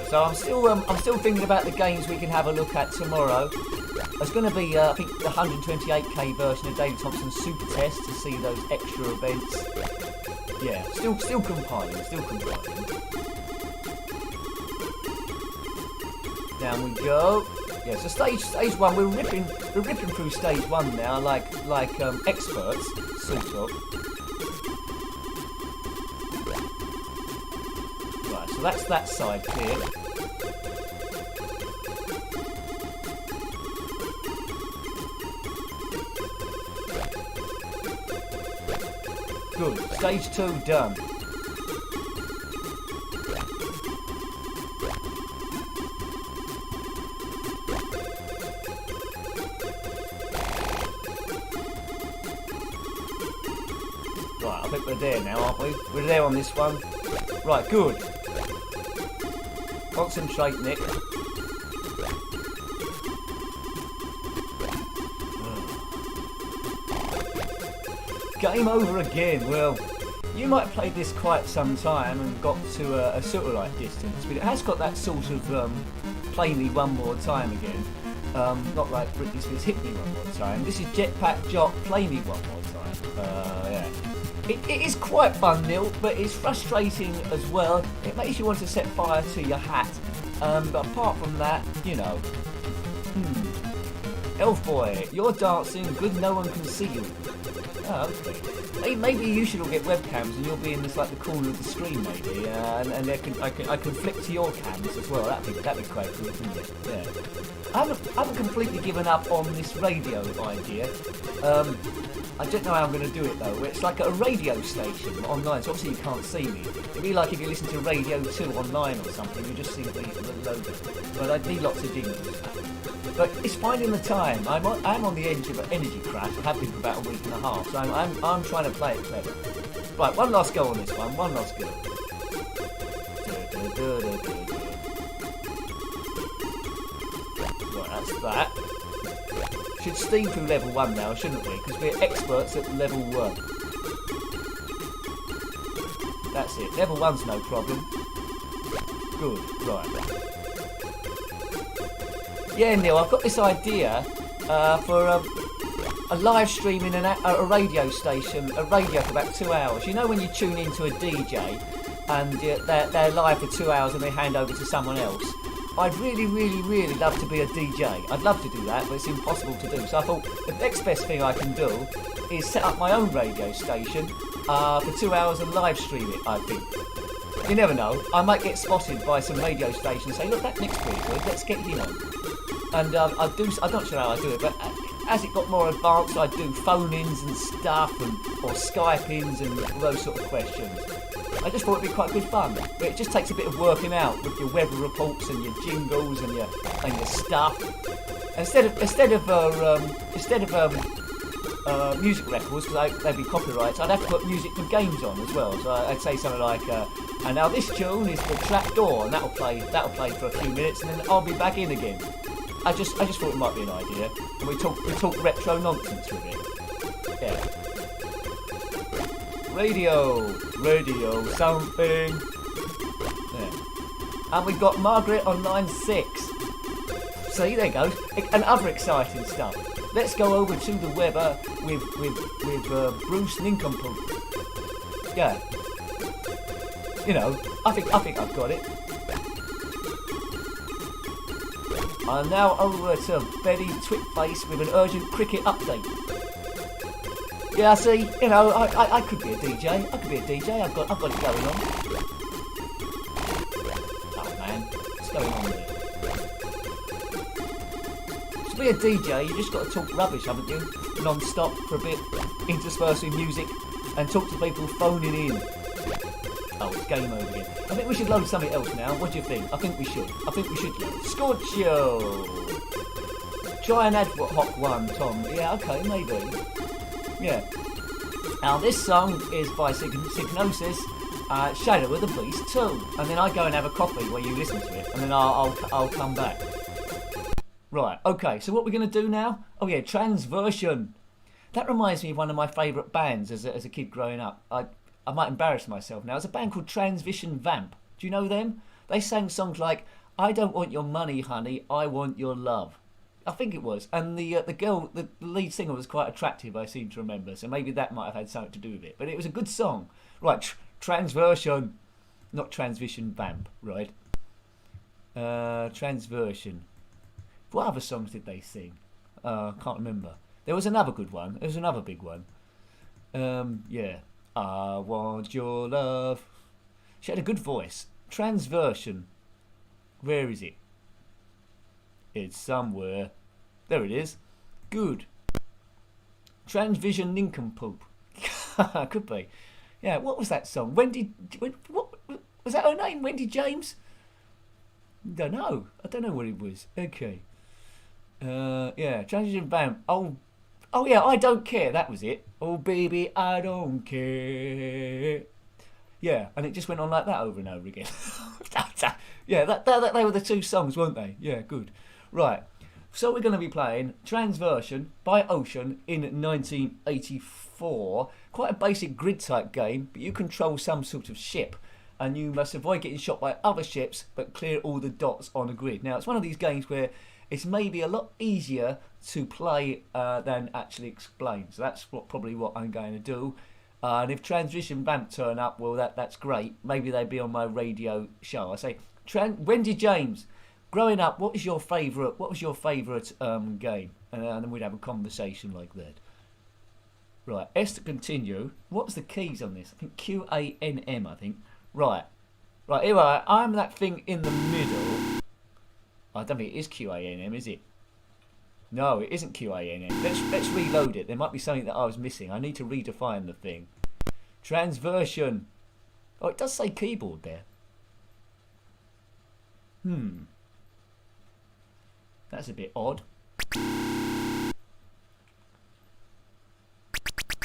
A: So I'm still thinking about the games we can have a look at tomorrow. There's going to be, I think, the 128k version of David Thompson's Super Test to see those extra events. Yeah, still compiling. Down we go. Yeah, so stage one, we're ripping through stage one now, like experts, sort of. Right, so that's that side clear. Good. Stage 2 done. Right, I think we're there now, aren't we? We're there on this one. Right, good. Concentrate, Nick. Game over again. Well, you might have played this quite some time and got to a sort of like distance, but it has got that sort of play me one more time again. Not like Britney Spears hit me one more time. This is Jetpack Jock, play me one more time. Yeah. It is quite fun, Neil, but it's frustrating as well. It makes you want to set fire to your hat. But apart from that, you know. Elf boy, you're dancing, good no one can see you. Oh, okay. Maybe you should all get webcams and you'll be in this like the corner of the screen maybe, and I can flick to your cams as well. That'd be quite cool, wouldn't it? Yeah. I haven't completely given up on this radio idea. I don't know how I'm going to do it though. It's like a radio station online, so obviously you can't see me. It'd be like if you listen to Radio 2 online or something, you just see the logo. But I'd need lots of jingles. But it's finding the time. I'm on the edge of an energy crash. I have been for about a week and a half, so I'm trying to play it clever. Right, one last go on this one. One last go. Right, that's that. Should steam through level 1 now, shouldn't we? Because we're experts at level 1. That's it. Level 1's no problem. Good. Right. Yeah, Neil, I've got this idea for a live stream in a radio station, a radio for about 2 hours. You know when you tune into a DJ and they're live for 2 hours and they hand over to someone else? I'd really, really, really love to be a DJ. I'd love to do that, but it's impossible to do. So I thought the next best thing I can do is set up my own radio station for 2 hours and live stream it, I think. You never know. I might get spotted by some radio station and say, look, that Nick's pretty good, let's get him on. And I'm not sure how I do it, but as it got more advanced, I'd do phone-ins and stuff, or Skype-ins and those sort of questions. I just thought it'd be quite good fun. But it just takes a bit of working out with your weather reports and your jingles and your stuff. Instead of music records, because they'd be copyrights, I'd have to put music from games on as well. So I'd say something like, and now this tune is the Trapdoor, and that'll play for a few minutes, and then I'll be back in again. I just thought it might be an idea. And we talk retro nonsense with it. Yeah. Radio something. Yeah. And we've got Margaret on line 6. See, there goes. And other exciting stuff. Let's go over to the weather with Bruce Nincompoop. Yeah. You know, I think I've got it. I'm now over to Betty Twitface with an urgent cricket update. Yeah, see, you know, I could be a DJ. I could be a DJ. I've got it going on. Oh man, what's going on there? To be a DJ, you just got to talk rubbish, haven't you? Non-stop for a bit, interspersed with music, and talk to people phoning in. Oh, it's game over again. I think we should load something else now. What do you think? I think we should load. Scorchio! Try an ad hoc one, Tom. Yeah, okay, maybe. Yeah. Now, this song is by Signosis, Shadow of the Beast 2. And then I go and have a coffee while you listen to it, and then I'll come back. Right, okay, so what we're going to do now? Oh yeah, Transversion. That reminds me of one of my favourite bands as a kid growing up. I might embarrass myself now. It's a band called Transversion Vamp. Do you know them? They sang songs like, I don't want your money, honey, I want your love. I think it was. And the girl, the lead singer was quite attractive, I seem to remember. So maybe that might have had something to do with it. But it was a good song. Right, Transversion. Not Transversion Vamp, right? Transversion. What other songs did they sing? Can't remember. There was another good one. There was another big one. Yeah. I want your love. She had a good voice. Transversion. Where is it? It's somewhere. There it is. Good. Transvision nincompoop. Could be. Yeah, what was that song? What was that her name? Wendy James? Don't know. I don't know what it was. Okay. Yeah, Transvision Vamp. Oh yeah, I don't care. That was it. Oh baby, I don't care. Yeah, and it just went on like that over and over again. Yeah, that they were the two songs, weren't they? Yeah, good. Right. So we're going to be playing Transversion by Ocean in 1984. Quite a basic grid type game, but you control some sort of ship and you must avoid getting shot by other ships but clear all the dots on a grid. Now it's one of these games where it's maybe a lot easier to play than actually explain. So that's probably what I'm going to do. And if Transvision Vamp turn up, well that's great. Maybe they'd be on my radio show. I say, Wendy James, growing up, what was your favourite game? And then we'd have a conversation like that. Right, S to continue. What's the keys on this? I think QANM, I think. Right, here I'm that thing in the middle. I don't think it is QANM, is it? No, it isn't QANM. Let's reload it. There might be something that I was missing. I need to redefine the thing. Transversion. Oh, it does say keyboard there. That's a bit odd.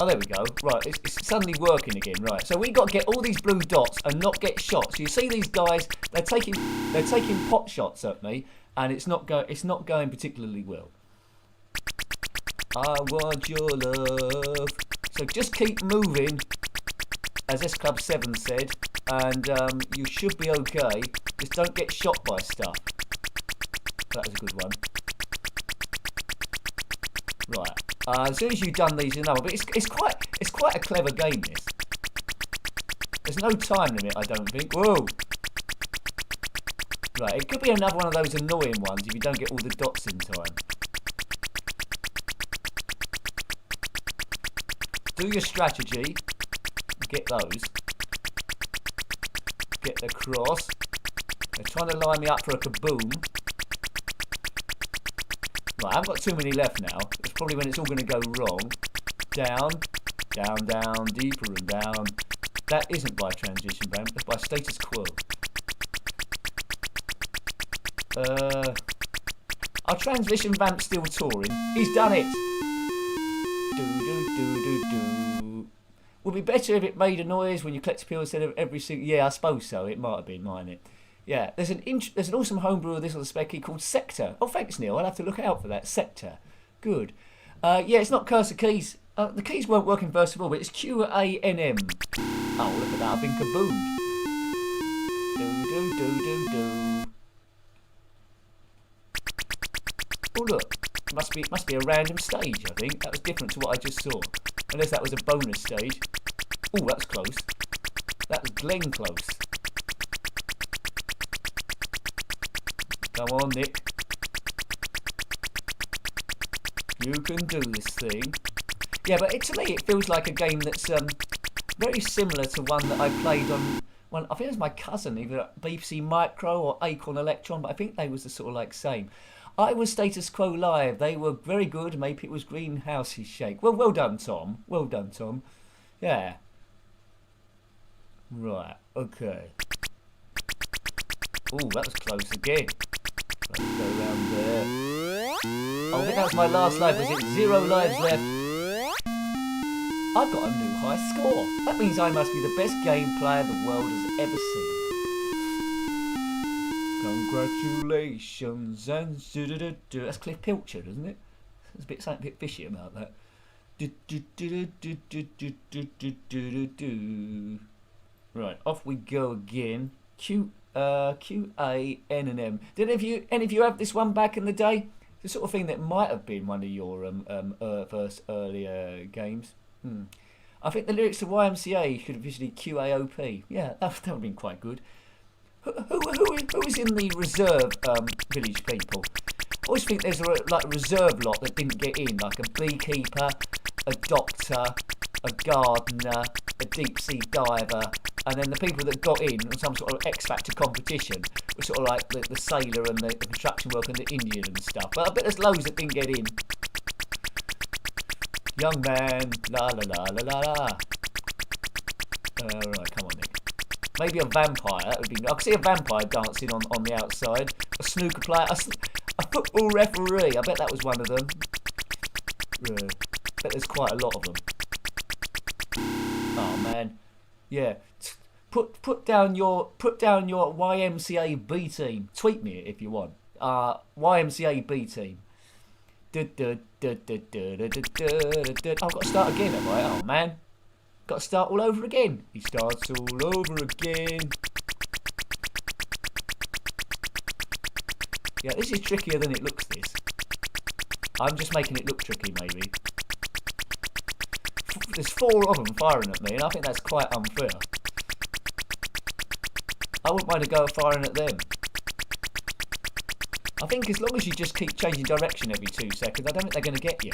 A: Oh, there we go. Right, it's suddenly working again. Right, so we got to get all these blue dots and not get shot. So you see these guys, they're taking pot shots at me, and it's not going particularly well. I want your love. So just keep moving, as S Club 7 said, and you should be okay. Just don't get shot by stuff. That was a good one. Right. As soon as you've done these, you know. But it's quite a clever game. This. There's no time limit, I don't think. Whoa. Right. It could be another one of those annoying ones if you don't get all the dots in time. Do your strategy. Get those. Get the cross. They're trying to line me up for a kaboom. Right, I haven't got too many left now. It's probably when it's all going to go wrong. Down, down, down, deeper and down. That isn't by Transition Vamp, it's by Status Quo. Our Transvision Vamp still touring. He's done it! Do. Would be better if it made a noise when you collect a pill instead of every single... Yeah, I suppose so. It might have been, mightn't it? Yeah, there's an awesome homebrew of this on the specky called Sector. Oh, thanks, Neil. I'll have to look out for that. Sector. Good. Yeah, it's not cursor keys. The keys weren't working first of all, but it's QANM. Oh, look at that. I've been kaboomed. Do. Oh, look. Must be a random stage, I think. That was different to what I just saw. Unless that was a bonus stage. Oh, that's close. That was Glenn close. Come on, Nick. You can do this thing. Yeah, but to me it feels like a game that's very similar to one that I played on... Well, I think it was my cousin, either BBC Micro or Acorn Electron, but I think they was the sort of like same. I was Status Quo Live. They were very good. Maybe it was Greenhouse's Shake. Well done, Tom. Well done, Tom. Yeah. Right. Okay. Oh, that was close again. Let's go around there. Oh, I think that was my last life. Was it 0 lives left? I've got a new high score. That means I must be the best game player the world has ever seen. Congratulations and do. That's Cliff Pilchard, isn't it? There's something a bit fishy about that. Right, off we go again. QANM. Did any of you have this one back in the day? The sort of thing that might have been one of your first earlier games. I think the lyrics to YMCA should have visually QAOP. Yeah, that would have been quite good. Who is in the reserve village people? I always think there's a reserve lot that didn't get in, like a beekeeper, a doctor, a gardener, a deep sea diver, and then the people that got in on some sort of X Factor competition were sort of like the sailor and the construction worker and the Indian and stuff. But I bet there's loads that didn't get in. Young man, la la la la la la. Right, come on, Nick. Maybe a vampire. That would be. I could see a vampire dancing on the outside. A snooker player, a football referee. I bet that was one of them. Yeah. I bet there's quite a lot of them. Oh man, yeah. Put down your YMCA B team. Tweet me if you want. YMCA B team. I've got to start again, have I? Oh man, got to start all over again. He starts all over again. Yeah, this is trickier than it looks. This. I'm just making it look tricky, maybe. There's 4 of them firing at me, and I think that's quite unfair. I wouldn't mind a go at firing at them. I think as long as you just keep changing direction every 2 seconds, I don't think they're going to get you.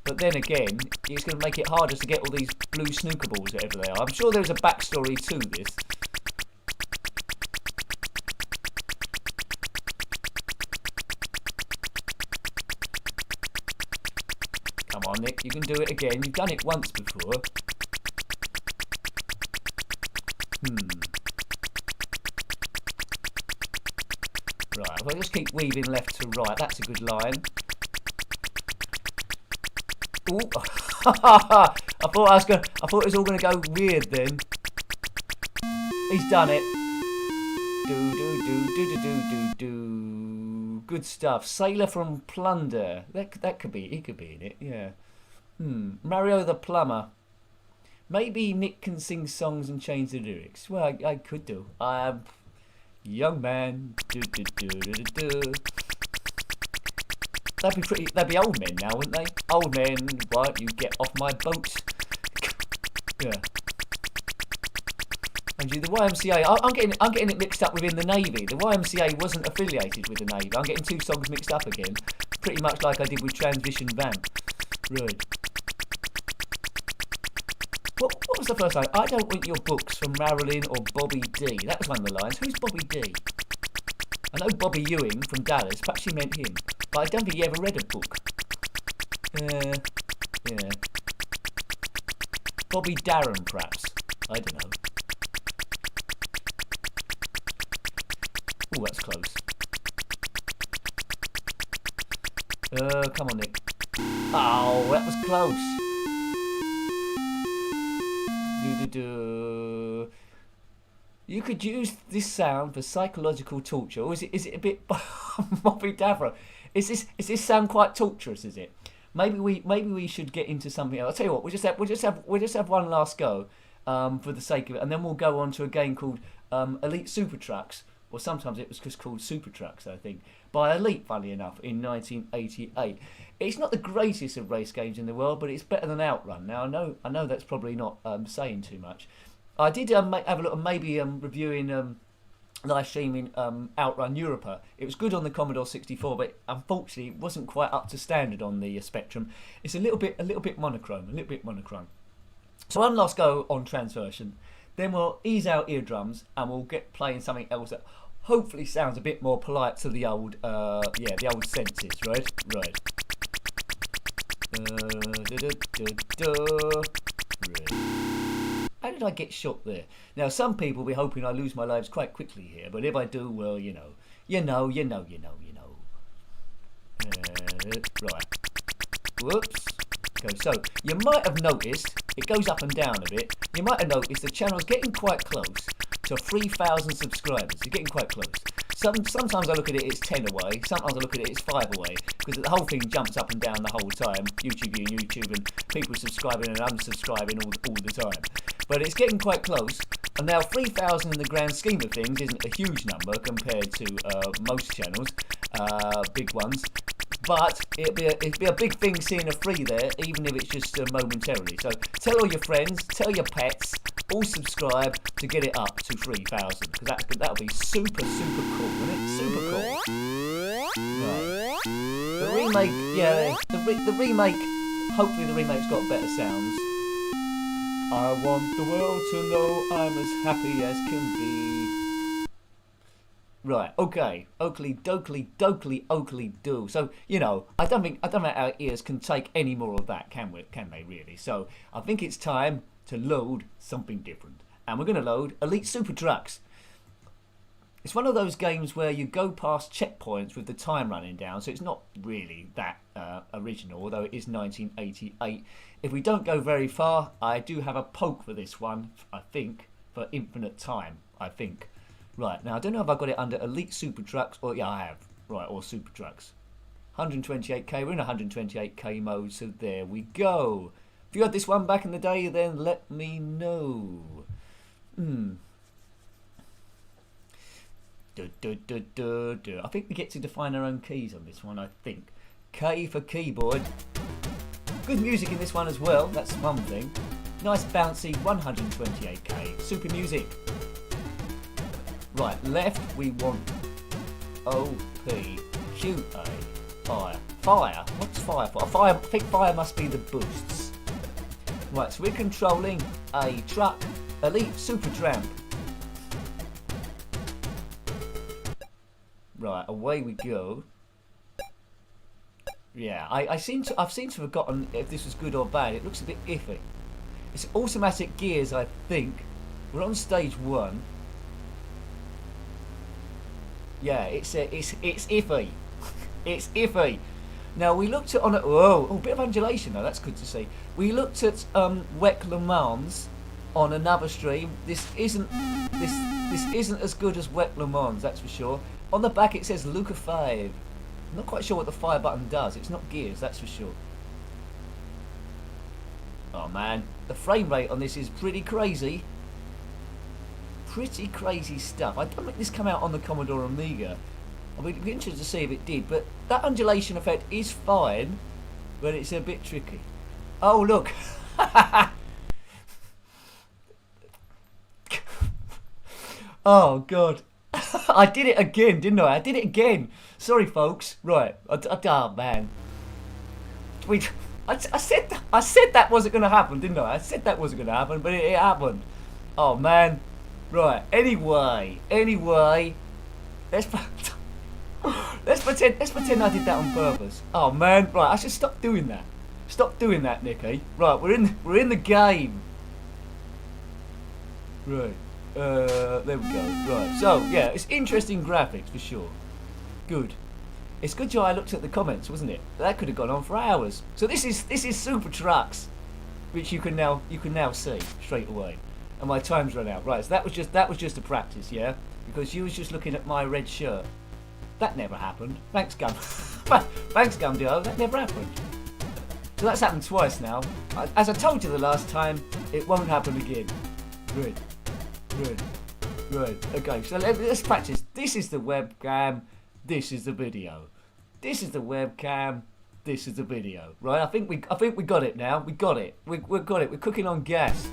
A: But then again, it's going to make it harder to get all these blue snooker balls, whatever they are. I'm sure there's a backstory to this. Come on, Nick, you can do it again. You've done it once before. Right, if I just keep weaving left to right, that's a good line. Ooh. I thought it was all gonna go weird then. He's done it. Do. Good stuff. Sailor from Plunder. That could be. He could be in it. Yeah. Mario the Plumber. Maybe Nick can sing songs and change the lyrics. Well, I could do. Young man. They'd be old men now, wouldn't they? Old men, why don't you get off my boat? Yeah. And the YMCA, I'm getting it mixed up within the Navy. The YMCA wasn't affiliated with the Navy. I'm getting 2 songs mixed up again. Pretty much like I did with Transversion Vamp. Right. What was the first line? I don't want your books from Marilyn or Bobby D. That was one of the lines. Who's Bobby D? I know Bobby Ewing from Dallas. Perhaps she meant him. But I don't think he ever read a book. Yeah. Bobby Darren, perhaps. I don't know. Oh, that's close. Come on, Nick. Oh, that was close. You could use this sound for psychological torture, or is it a bit Bobby Davro? Is this sound quite torturous? Is it? Maybe we should get into something else. I'll tell you what. We'll just have one last go, for the sake of it, and then we'll go on to a game called Elite SuperTrux, or sometimes it was just called SuperTrux, I think, by Elite, funnily enough, in 1988. It's not the greatest of race games in the world, but it's better than Outrun. Now I know that's probably not saying too much. I did have a look at maybe reviewing. Live streaming Outrun Europa. It was good on the Commodore 64, but unfortunately it wasn't quite up to standard on the Spectrum. It's a little bit monochrome. So one last go on Transversion, then we'll ease our eardrums and we'll get playing something else that hopefully sounds a bit more polite to the old senses, right? Right. How did I get shot there? Now, some people will be hoping I lose my lives quite quickly here, but if I do, well, you know. Right. Whoops. Okay, so you might have noticed it goes up and down a bit. You might have noticed the channel's getting quite close to 3,000 subscribers. You're getting quite close. Sometimes I look at it, it's 10 away. Sometimes I look at it, it's 5 away. Because the whole thing jumps up and down the whole time. YouTube and people subscribing and unsubscribing all the time. But it's getting quite close. And now 3,000 in the grand scheme of things isn't a huge number compared to most channels, big ones. but it'd be a big thing seeing a 3 there, even if it's just momentarily. So tell all your friends, tell your pets, all subscribe to get it up to 3,000, because that'll be super cool, wouldn't it? Super cool. Right. The remake, yeah, the remake. Hopefully the remake's got better sounds. I want the world to know I'm as happy as can be. Right, okay. Oakley do. So, you know, I don't think our ears can take any more of that, can they really? So I think it's time to load something different. And we're gonna load Elite SuperTrux. It's one of those games where you go past checkpoints with the time running down, so it's not really that original, although it is 1988. If we don't go very far, I do have a poke for this one, I think, for infinite time, I think. Right, now I don't know if I got it under Elite SuperTrux, or yeah, I have. Right, or SuperTrux. 128k, we're in 128k mode, so there we go. If you had this one back in the day, then let me know. I think we get to define our own keys on this one, I think. K for keyboard. Good music in this one as well, that's one thing. Nice bouncy 128k. Super music. Right, left we want O-P-Q-A. Fire. Fire? What's fire for? Fire, I think fire must be the boosts. Right, so we're controlling a truck. Elite Super Tramp. Right, away we go. Yeah, I've seem to have forgotten if this was good or bad. It looks a bit iffy. It's automatic gears, I think. We're on stage 1. Yeah, it's iffy. It's iffy. Now we looked at a bit of undulation though. That's good to see. We looked at WEC Le Mans on another stream. This isn't as good as WEC Le Mans, that's for sure. On the back it says Luca 5. I'm not quite sure what the fire button does. It's not gears, that's for sure. Oh man, the frame rate on this is pretty crazy. Pretty crazy stuff. I don't think this came out on the Commodore Amiga. I'd be interested to see if it did, but that undulation effect is fine, but it's a bit tricky. Oh look! Oh god. I did it again, didn't I? I did it again. Sorry folks. Right. Oh man. I said that wasn't going to happen, didn't I? I said that wasn't going to happen, but it happened. Oh man. Right. Anyway. Let's pretend I did that on purpose. Oh man. Right. I should stop doing that. Stop doing that, Nicky. Right. We're in the game. Right. There we go. Right. So yeah, it's interesting graphics for sure. Good. It's good job I looked at the comments, wasn't it? That could have gone on for hours. So this is SuperTrux, which you can now see straight away. And my time's run out. Right. So that was just a practice, yeah. Because you was just looking at my red shirt. That never happened. Thanks, Gum. Thanks, Gumdio. That never happened. So that's happened twice now. As I told you the last time, it won't happen again. Good. Okay, so let's practice. This is the webcam. This is the video. This is the webcam. This is the video. Right? I think we got it now. We got it. We got it. We're cooking on gas.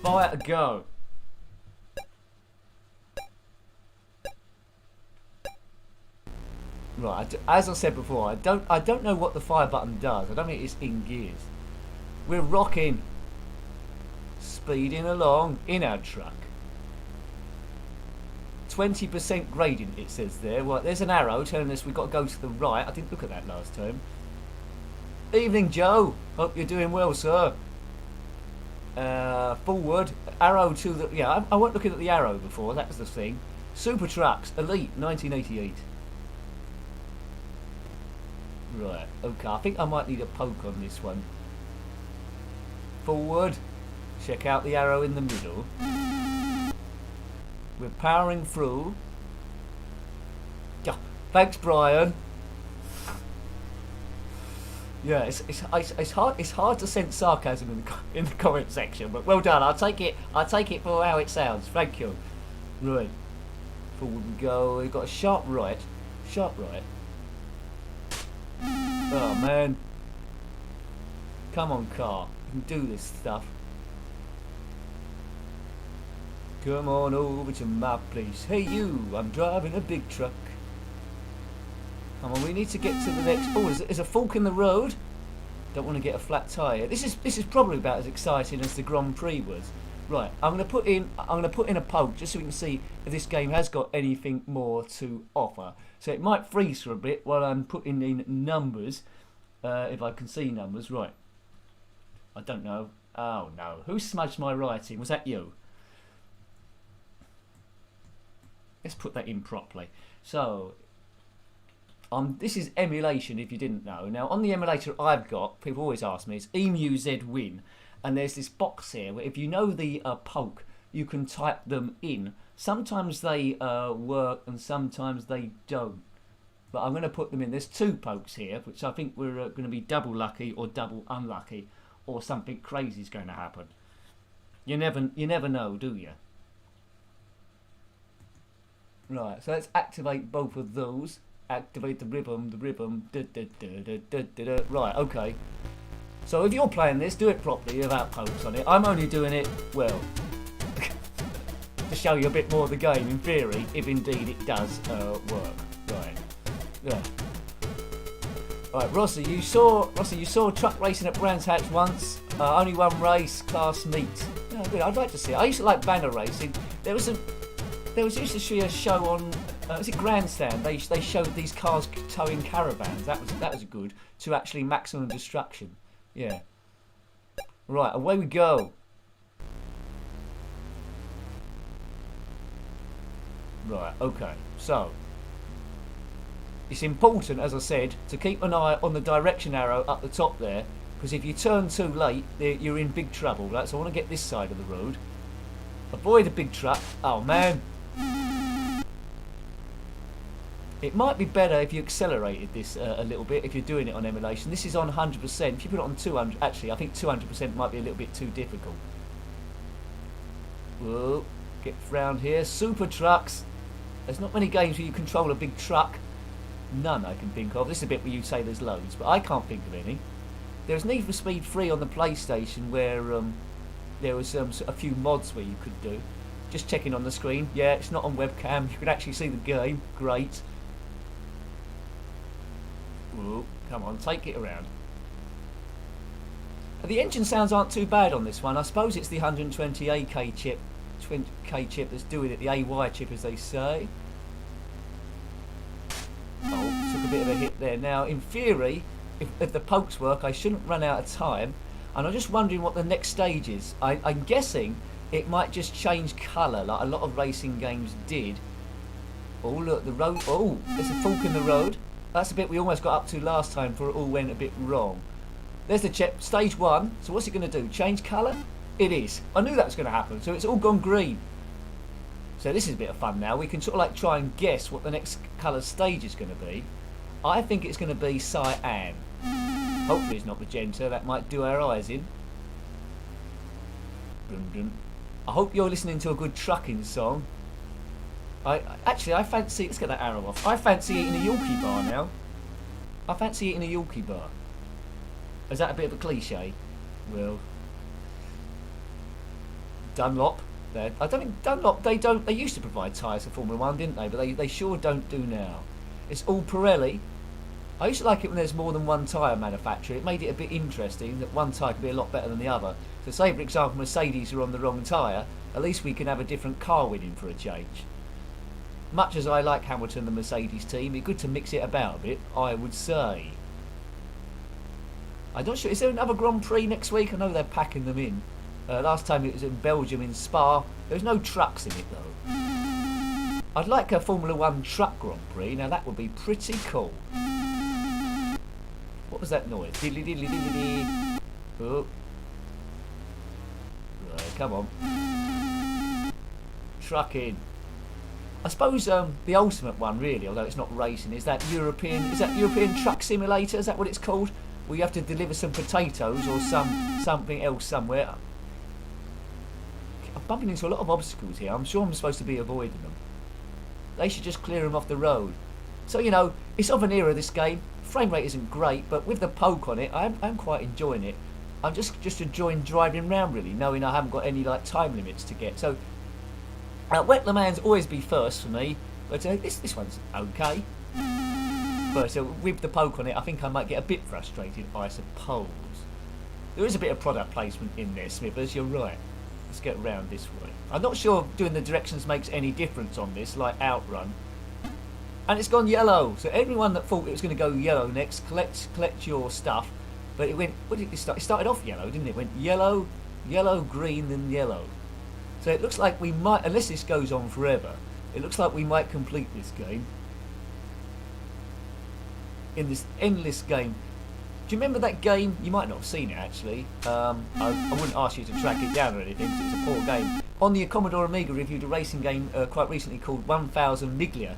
A: Fire to go. Right. As I said before, I don't know what the fire button does. I don't think it's in gears. We're rocking. Speeding along in our truck. 20% gradient it says there. Well, there's an arrow telling us we've got to go to the right. I didn't look at that last time. Evening, Joe. Hope you're doing well, sir. Forward. Arrow to the... Yeah, I wasn't looking at the arrow before. That was the thing. SuperTrux Elite 1988. Right. Okay, I think I might need a poke on this one. Forward. Check out the arrow in the middle. We're powering through. Yeah, thanks, Brian. Yeah, it's hard to sense sarcasm in the comment section, but well done. I'll take it for how it sounds. Thank you. Right, forward we go. We've got a sharp right. Oh man. Come on, car. You can do this stuff. Come on over to my place. Hey you, I'm driving a big truck. Come on, we need to get to the next... Oh, there's a fork in the road. Don't want to get a flat tyre. This is probably about as exciting as the Grand Prix was. Right, I'm gonna put in a poke just so we can see if this game has got anything more to offer. So it might freeze for a bit while I'm putting in numbers. If I can see numbers, right. I don't know. Oh no, who smudged my writing? Was that you? Let's put that in properly. So, this is emulation, if you didn't know. Now, on the emulator I've got, people always ask me, it's EmuZ Win. And there's this box here where if you know the poke, you can type them in. Sometimes they work and sometimes they don't. But I'm going to put them in. There's 2 pokes here, which I think we're going to be double lucky or double unlucky. Or something crazy is going to happen. You never know, do you? Right, so let's activate both of those. Activate the rhythm. Right, okay. So if you're playing this, do it properly without pokes on it. I'm only doing it, well, to show you a bit more of the game in theory, if indeed it does work. Right. Yeah. Right, Rossi, you saw truck racing at Brands Hatch once. Only one race, class meet. Yeah, good. I'd like to see it. I used to like banner racing. There was used to be a show on. Was it Grandstand? They showed these cars towing caravans. That was good. To actually maximum destruction. Yeah. Right, away we go. Right, okay. So, it's important, as I said, to keep an eye on the direction arrow up the top there, because if you turn too late, you're in big trouble. Right, so I want to get this side of the road. Avoid a big truck. Oh, man. It might be better if you accelerated this a little bit if you're doing it on emulation. This is on 100%. If you put it on 200, actually, I think 200% might be a little bit too difficult. Whoa, get round here. SuperTrux. There's not many games where you control a big truck. None I can think of. This is a bit where you say there's loads, but I can't think of any. There's Need for Speed 3 on the PlayStation where there was a few mods where you could do. Just checking on the screen. Yeah, it's not on webcam. You can actually see the game. Great. Ooh, come on, take it around. The engine sounds aren't too bad on this one. I suppose it's the 120K chip, 20K chip that's doing it, the AY chip as they say. Oh, took a bit of a hit there. Now, in theory, if the pokes work, I shouldn't run out of time. And I'm just wondering what the next stage is. I'm guessing it might just change colour, like a lot of racing games did. Oh, look, the road. Oh, there's a fork in the road. That's the bit we almost got up to last time before it all went a bit wrong. There's the chip, stage 1. So what's it going to do? Change colour? It is. I knew that was going to happen. So it's all gone green. So this is a bit of fun now. We can sort of like try and guess what the next colour stage is going to be. I think it's going to be cyan. Hopefully it's not magenta. That might do our eyes in. Dun, dun. I hope you're listening to a good trucking song. I fancy... Let's get that arrow off. I fancy eating a Yorkie bar now. I fancy eating a Yorkie bar. Is that a bit of a cliche? Well... Dunlop. I don't think Dunlop... They used to provide tyres for Formula 1, didn't they? But they sure don't do now. It's all Pirelli. I used to like it when there's more than one tyre manufacturer. It made it a bit interesting that one tyre could be a lot better than the other. So say, for example, Mercedes are on the wrong tyre, at least we can have a different car winning for a change. Much as I like Hamilton, the Mercedes team, it's good to mix it about a bit, I would say. I'm not sure, is there another Grand Prix next week? I know they're packing them in. Last time it was in Belgium, in Spa. There's no trucks in it though. I'd like a Formula 1 truck Grand Prix, now that would be pretty cool. What was that noise? Diddly diddly diddly diddly. Oh. Right, come on. Trucking. I suppose the ultimate one, really, although it's not racing, is that European Truck Simulator? Is that what it's called? Where you have to deliver some potatoes or something else somewhere. I'm bumping into a lot of obstacles here. I'm sure I'm supposed to be avoiding them. They should just clear them off the road. So, you know, it's of an era, this game. frame rate isn't great, but with the poke on it, I'm quite enjoying it. I'm just enjoying driving around, really, knowing I haven't got any like time limits to get. So Wet Le Mans always be first for me, but this one's okay. But with the poke on it, I think I might get a bit frustrated, I suppose. There is a bit of product placement in there, Smithers, you're right. Let's get around this way. I'm not sure if doing the directions makes any difference on this, like Outrun. And it's gone yellow, so everyone that thought it was going to go yellow next, collect your stuff. But it went, what did it start? It started off yellow, didn't it? It went yellow, yellow, green, then yellow. So it looks like we might, unless this goes on forever, it looks like we might complete this game. In this endless game. Do you remember that game? You might not have seen it actually. I wouldn't ask you to track it down or anything because it's a poor game. On the Commodore Amiga reviewed a racing game quite recently called 1000 Miglia.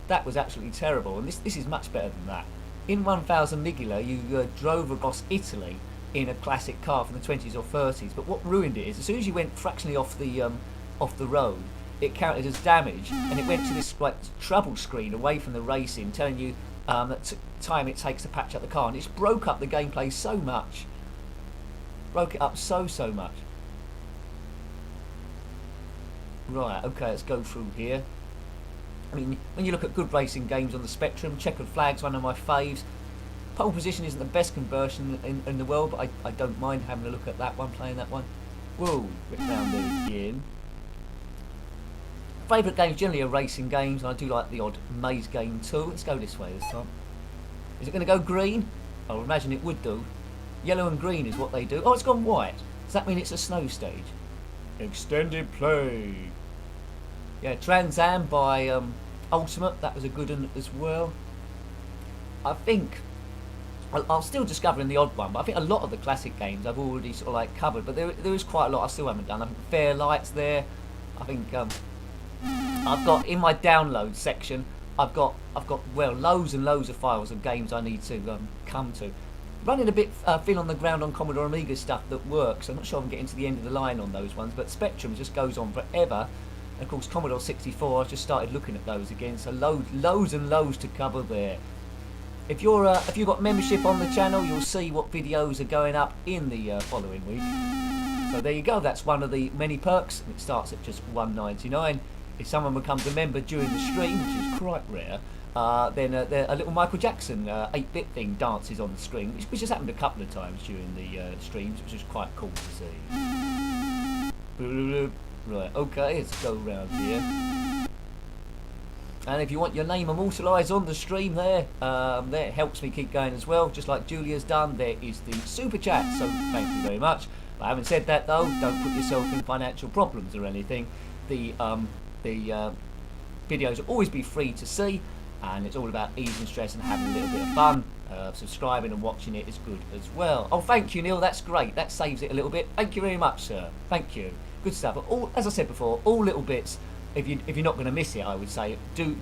A: That was absolutely terrible, and this is much better than that. In 1000 Miglia you drove across Italy in a classic car from the 20s or 30s, but what ruined it is as soon as you went fractionally off the road, it counted as damage, and it went to this like trouble screen away from the racing telling you that time it takes to patch up the car, and it's broke up the gameplay so much. Broke it up so much. Right, okay, let's go through here. I mean, when you look at good racing games on the Spectrum, Checkered Flag's one of my faves. Pole Position isn't the best conversion in the world, but I don't mind having a look at that one, playing that one. Whoa, went round there again. Favourite games generally are racing games, and I do like the odd maze game too. Let's go this way this time. Is it going to go green? I would imagine it would do. Yellow and green is what they do. Oh, it's gone white. Does that mean it's a snow stage? Extended play. Yeah, Trans Am by Ultimate. That was a good one as well. I think I'm still discovering the odd one, but I think a lot of the classic games I've already sort of like covered. But there is quite a lot I still haven't done. I think Fair Light's there. I think I've got in my download section. I've got well loads and loads of files of games I need to come to. Running a bit thin on the ground on Commodore Amiga stuff that works. I'm not sure I'm getting to the end of the line on those ones, but Spectrum just goes on forever. And of course, Commodore 64. I just started looking at those again, so loads and loads to cover there. If you've got membership on the channel, you'll see what videos are going up in the following week. So there you go. That's one of the many perks. It starts at just $1.99. If someone becomes a member during the stream, which is quite rare, then a little Michael Jackson 8-bit thing dances on the screen, which has happened a couple of times during the streams, which is quite cool to see. Right, okay, let's go around here. And if you want your name immortalised on the stream there, it helps me keep going as well, just like Julia's done. There is the super chat, so thank you very much. But having said that though, don't put yourself in financial problems or anything. The videos will always be free to see, and it's all about easing stress and having a little bit of fun. Subscribing and watching it is good as well. Oh, thank you, Neil. That's great. That saves it a little bit. Thank you very much, sir. Thank you. Good stuff. But all, as I said before, all little bits. If you're not going to miss it, I would say do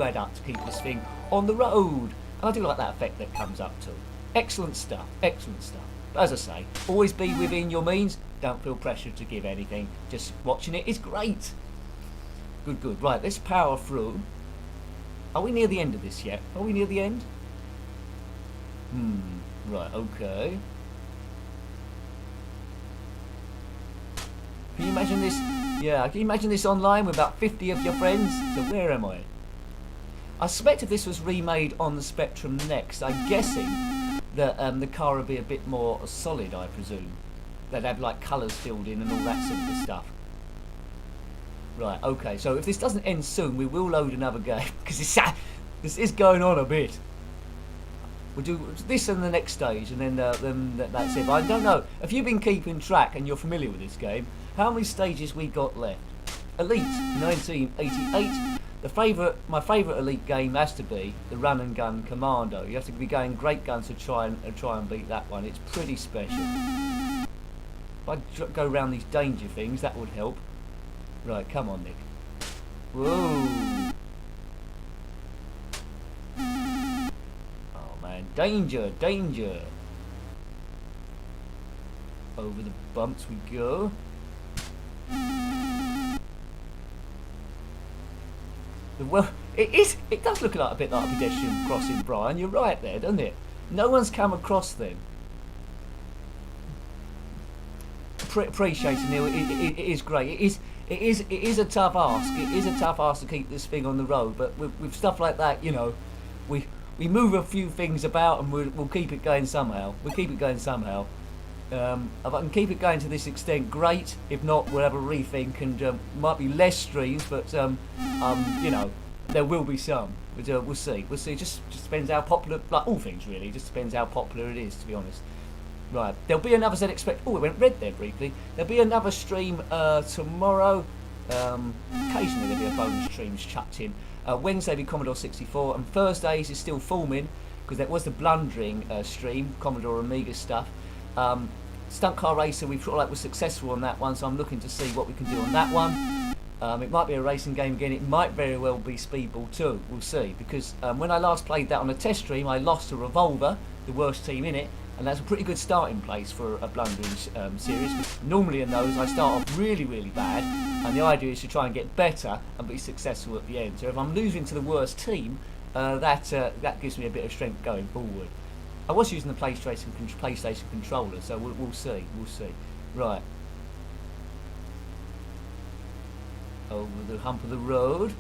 A: add up to keep this thing on the road. And I do like that effect that comes up too. Excellent stuff. Excellent stuff. But as I say, always be within your means. Don't feel pressured to give anything. Just watching it is great. Good. Right, let's power through. Are we near the end of this yet? Are we near the end? Right, okay. Can you imagine this? Yeah, can you imagine this online with about 50 of your friends? So where am I? I suspect if this was remade on the Spectrum next, I'm guessing that the car would be a bit more solid, I presume. They'd have like colours filled in and all that sort of stuff. Right, okay, so if this doesn't end soon, we will load another game, because this is going on a bit. We'll do this and the next stage, and then that's it. But I don't know, if you've been keeping track and you're familiar with this game, how many stages we got left? Elite, 1988. My favourite Elite game has to be the Run and Gun Commando. You have to be going great guns to try and beat that one. It's pretty special. If I go around these danger things, that would help. Right, come on, Nick. Whoa. Oh, man. Danger. Over the bumps we go. It is. It does look like a bit like a pedestrian crossing, Brian. You're right there, doesn't it? No one's come across them. Appreciate it, Neil. It is great. It is a tough ask. It is a tough ask to keep this thing on the road. But with stuff like that, you know, we move a few things about and we'll keep it going somehow. We'll keep it going somehow. If I can keep it going to this extent, great. If not, we'll have a rethink and might be less streams, but you know, there will be some. But, we'll see. We'll see. Just depends how popular, like all things really. Just depends how popular it is, to be honest. Right, there'll be another ZXpect. Oh, it went red there briefly. There'll be another stream tomorrow. Occasionally there'll be a bonus stream chucked in. Wednesday will be Commodore 64, and Thursdays is still forming because that was the blundering stream, Commodore Amiga stuff. Stunt Car Racer, we felt like was successful on that one, so I'm looking to see what we can do on that one. It might be a racing game again. It might very well be Speedball 2. We'll see, because when I last played that on a test stream, I lost to Revolver, the worst team in it. And that's a pretty good starting place for a blundering series. Normally in those, I start off really, really bad, and the idea is to try and get better and be successful at the end. So if I'm losing to the worst team, that gives me a bit of strength going forward. I was using the PlayStation controller, so we'll see. We'll see. Right. Over the hump of the road.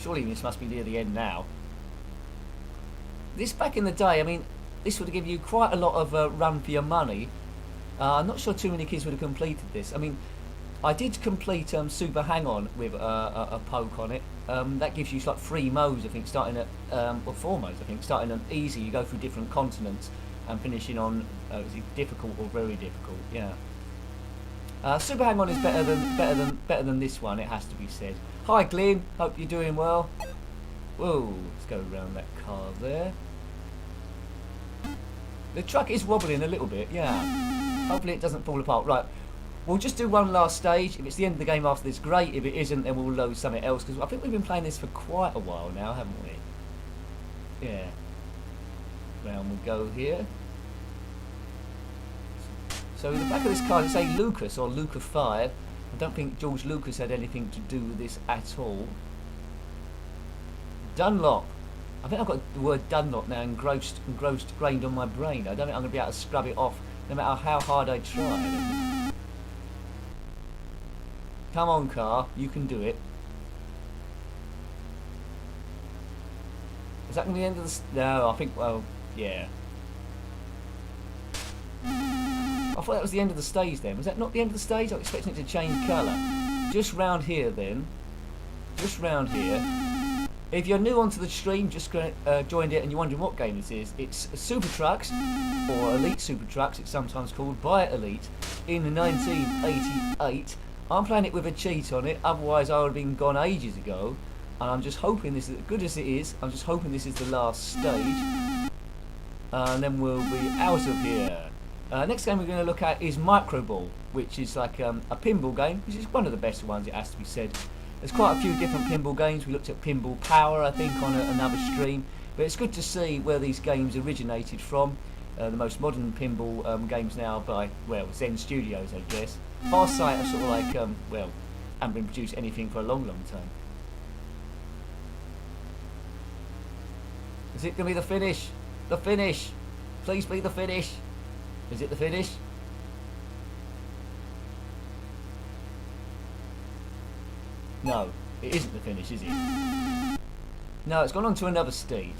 A: Surely this must be near the end now. This back in the day, I mean, this would have given you quite a lot of run for your money. I'm not sure too many kids would have completed this. I mean, I did complete Super Hang-On with a poke on it. That gives you like 3 modes, I think, starting at, or 4 modes, I think, starting on easy. You go through different continents and finishing on is it difficult or very difficult. Yeah. Super Hang-On is better than this one. It has to be said. Hi, Glenn. Hope you're doing well. Whoa, let's go around that car there. The truck is wobbling a little bit, yeah. Hopefully it doesn't fall apart. Right, we'll just do one last stage. If it's the end of the game after this, great. If it isn't, then we'll load something else, because I think we've been playing this for quite a while now, haven't we? Yeah. Round we go here. So in the back of this car, it say Lucas or Luca 5. I don't think George Lucas had anything to do with this at all. Dunlop. I think I've got the word Dunlop now grained on my brain. I don't think I'm going to be able to scrub it off no matter how hard I try. Come on, car. You can do it. Is that going to be the end of the... No, I think... Well, yeah. I thought that was the end of the stage then. Was that not the end of the stage? I was expecting it to change colour. Just round here then. Just round here. If you're new onto the stream, just joined it and you're wondering what game this is, it's SuperTrux, or Elite SuperTrux, it's sometimes called, by Elite, in 1988. I'm playing it with a cheat on it, otherwise I would have been gone ages ago. And I'm just hoping this is, as good as it is, I'm just hoping this is the last stage. And then we'll be out of here. Next game we're going to look at is Micro Ball, which is like a pinball game, which is one of the best ones, it has to be said. There's quite a few different pinball games. We looked at Pinball Power, I think, on another stream. But it's good to see where these games originated from. The most modern pinball games now by, well, Zen Studios, I guess. Farsight are sort of like, well, haven't been produced anything for a long, long time. Is it going to be the finish? The finish! Please be the finish! Is it the finish? No, it isn't the finish, is it? No, it's gone on to another stage.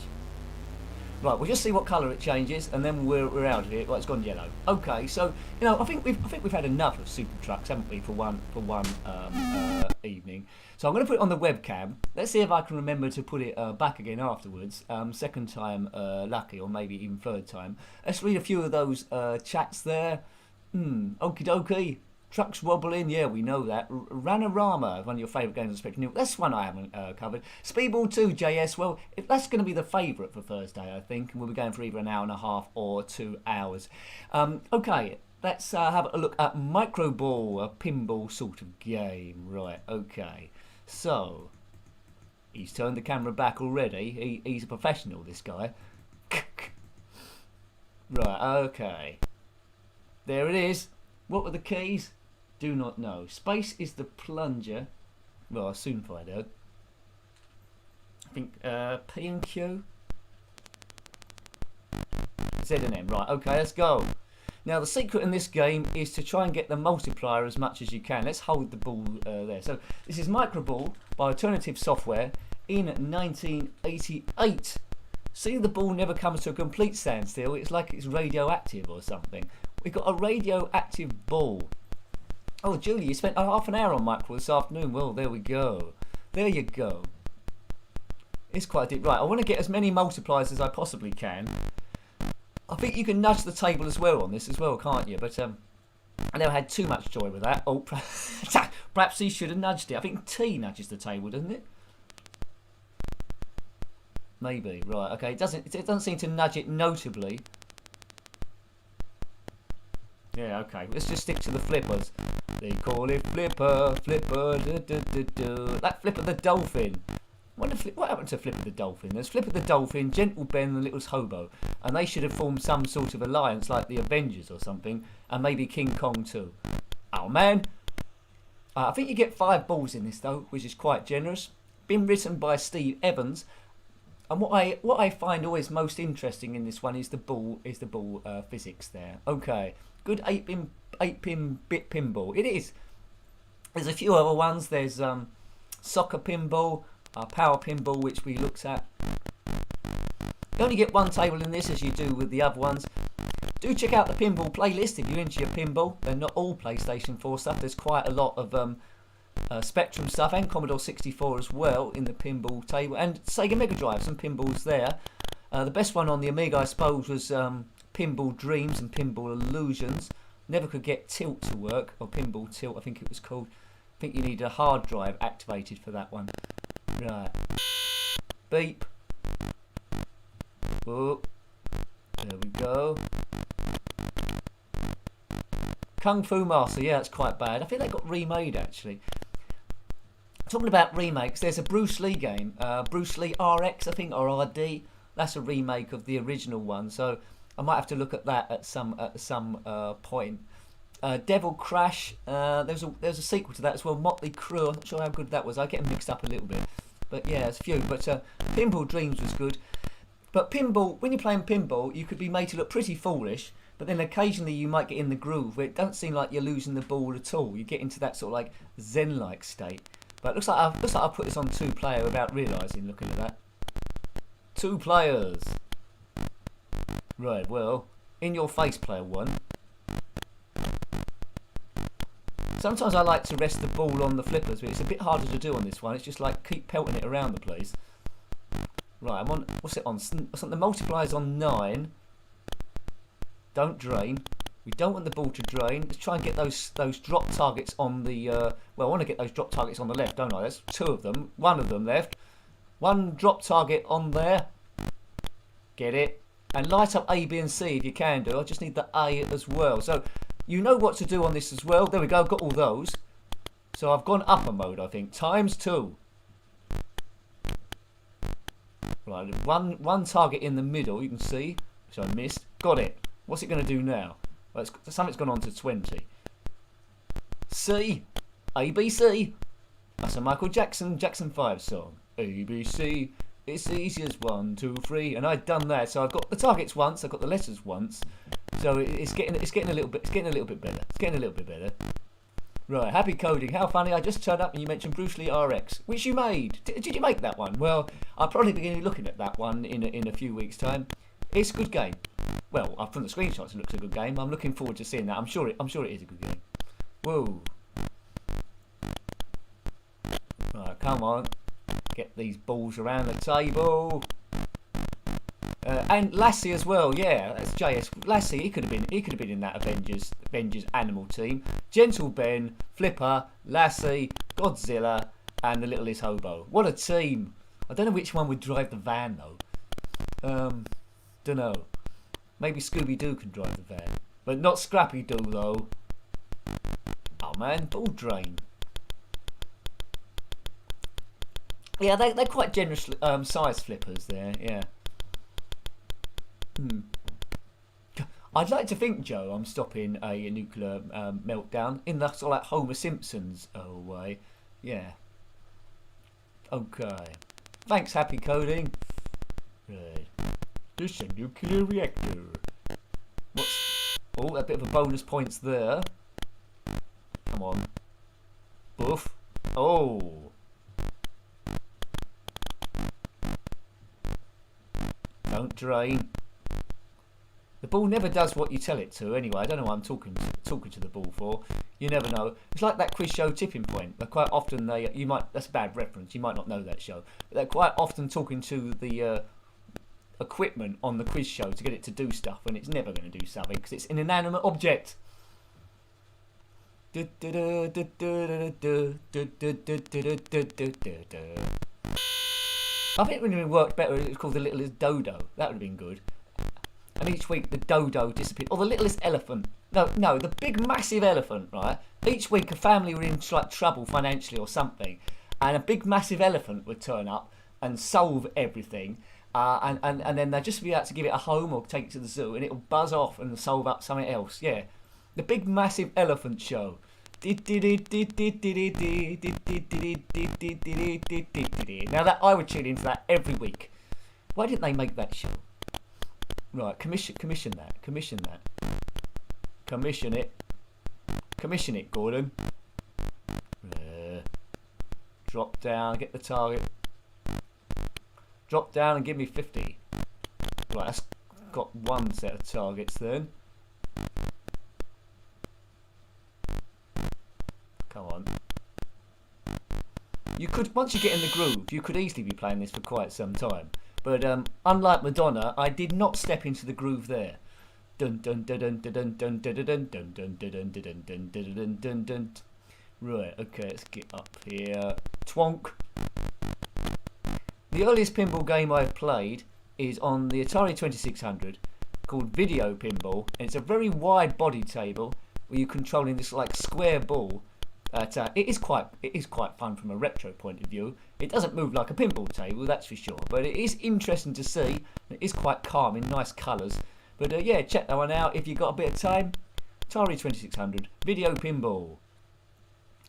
A: Right, we'll just see what colour it changes, and then we're out of here. Well, it's gone yellow. Okay, so you know, I think we've had enough of SuperTrux, haven't we, for one evening. So I'm going to put it on the webcam. Let's see if I can remember to put it back again afterwards. Second time lucky, or maybe even third time. Let's read a few of those chats there. Okie dokie. Trucks wobbling, yeah, we know that. Ranorama, one of your favourite games on Spectrum. That's one I haven't covered. Speedball 2, JS, well, that's going to be the favourite for Thursday, I think. And we'll be going for either an hour and a half or 2 hours. Okay, let's have a look at Micro Ball, a pinball sort of game. Right, okay. So, he's turned the camera back already. He's a professional, this guy. Right, okay. There it is. What were the keys? Do not know. Space is the plunger. Well, I'll soon find out. I think P and Q. Z and M. Right, okay, let's go. Now, the secret in this game is to try and get the multiplier as much as you can. Let's hold the ball there. So, this is Microball by Alternative Software in 1988. See, the ball never comes to a complete standstill. It's like it's radioactive or something. We've got a radioactive ball. Oh, Julie, you spent half an hour on Micro this afternoon. Well, there we go. There you go. It's quite deep. Right, I want to get as many multipliers as I possibly can. I think you can nudge the table as well on this as well, can't you? But I never had too much joy with that. Oh, perhaps he should have nudged it. I think T nudges the table, doesn't it? Maybe. Right. Okay. It doesn't seem to nudge it notably. Yeah. Okay. Let's just stick to the flippers. They call it flipper, flipper. That Flipper the dolphin. What happened to Flipper the Dolphin? There's Flipper the Dolphin, Gentle Ben and the Littlest Hobo. And they should have formed some sort of alliance like the Avengers or something. And maybe King Kong too. Oh man. I think you get 5 balls in this though, which is quite generous. Been written by Steve Evans. And what I find always most interesting in this one is the ball physics there. Okay. Good 8-pin bit pinball. It is. There's a few other ones. There's soccer pinball. Power pinball, which we looked at. You only get one table in this, as you do with the other ones. Do check out the pinball playlist if you're into your pinball. They're not all PlayStation 4 stuff. There's quite a lot of Spectrum stuff and Commodore 64 as well in the pinball table. And Sega Mega Drive, some pinballs there. The best one on the Amiga, I suppose, was Pinball Dreams and Pinball Illusions. Never could get Tilt to work, or Pinball Tilt, I think it was called. I think you need a hard drive activated for that one. Right. Beep. Oh. There we go. Kung Fu Master. Yeah, that's quite bad. I think they got remade, actually. Talking about remakes, there's a Bruce Lee game. Bruce Lee RX, I think, or RD. That's a remake of the original one. So I might have to look at that at some point. Devil Crash. There's a sequel to that as well. Motley Crue. I'm not sure how good that was. I get them mixed up a little bit. But yeah, there's a few. But Pinball Dreams was good. But pinball, when you're playing pinball, you could be made to look pretty foolish. But then occasionally you might get in the groove where it doesn't seem like you're losing the ball at all. You get into that sort of like zen-like state. But it looks like I've put this on 2-player without realising looking at that. 2 players. Right, well, in your face, player 1. Sometimes I like to rest the ball on the flippers, but it's a bit harder to do on this one. It's just like keep pelting it around the place. Right, I'm on, what's it on? The multiplier's on 9. Don't drain. We don't want the ball to drain. Let's try and get those drop targets on the, well, I want to get those drop targets on the left, don't I? There's 2 of them. 1 of them left. 1 drop target on there. Get it. And light up A, B and C if you can do. I just need the A as well. So you know what to do on this as well. There we go, I've got all those. So I've gone upper mode, I think. Times 2. Right, one target in the middle, you can see. So I missed. Got it. What's it going to do now? Well, something's gone on to 20. C. A, B, C. That's a Michael Jackson 5 song. A, B, C. It's easy as 1, 2, 3. And I'd done that, so I've got the targets once, I've got the letters once. So it's getting a little bit better. It's getting a little bit better. Right, happy coding. How funny! I just turned up and you mentioned Bruce Lee RX, which you made. Did you make that one? Well, I'll probably be looking at that one in a few weeks' time. It's a good game. Well, from the screenshots, it looks a good game. I'm looking forward to seeing that. I'm sure it is a good game. Whoa! Right, come on, get these balls around the table. And Lassie as well, yeah, that's JS. Lassie, he could have been in that Avengers animal team. Gentle Ben, Flipper, Lassie, Godzilla, and the Littlest Hobo. What a team! I don't know which one would drive the van though. Don't know. Maybe Scooby Doo can drive the van, but not Scrappy Doo though. Oh man, ball drain. Yeah, they're quite generous size flippers there. Yeah. I'd like to think, Joe, I'm stopping a nuclear meltdown in the sort of like Homer Simpson's way. Yeah. Okay. Thanks, Happy Coding. Right. This is a nuclear reactor. What's... Oh, a bit of a bonus points there. Come on. Boof. Oh. Don't drain. The ball never does what you tell it to anyway. I don't know what I'm talking to the ball for. You never know. It's like that quiz show Tipping Point. But quite often that's a bad reference. You might not know that show. But they're quite often talking to the equipment on the quiz show to get it to do stuff when it's never going to do something because it's an inanimate object. I think it would have worked better if it was called the littlest dodo. That would have been good. And each week the dodo disappeared. Or the littlest elephant. No, the big massive elephant, right? Each week a family were in like trouble financially or something. And a big massive elephant would turn up and solve everything. And then they'd just be able to give it a home or take it to the zoo and it'll buzz off and solve up something else. Yeah. The big massive elephant show. Now that I would tune into that every week. Why didn't they make that show? Right, commission that. Commission it, Gordon. Drop down, get the target. Drop down and give me 50. Right, that's got one set of targets then. Come on. You could, once you get in the groove, you could easily be playing this for quite some time. But unlike Madonna, I did not step into the groove there. Dun dun dun dun dun dun dun dun dun dun dun dun dun dun dun dun dun. Right, okay, let's get up here. Twonk. The earliest pinball game I've played is on the Atari 2600 called Video Pinball, and it's a very wide body table where you're controlling this like square ball. It is quite fun from a retro point of view. It doesn't move like a pinball table, that's for sure, but it is interesting to see. It is quite calm in nice colours. But yeah, check that one out if you've got a bit of time. Atari 2600, Video Pinball.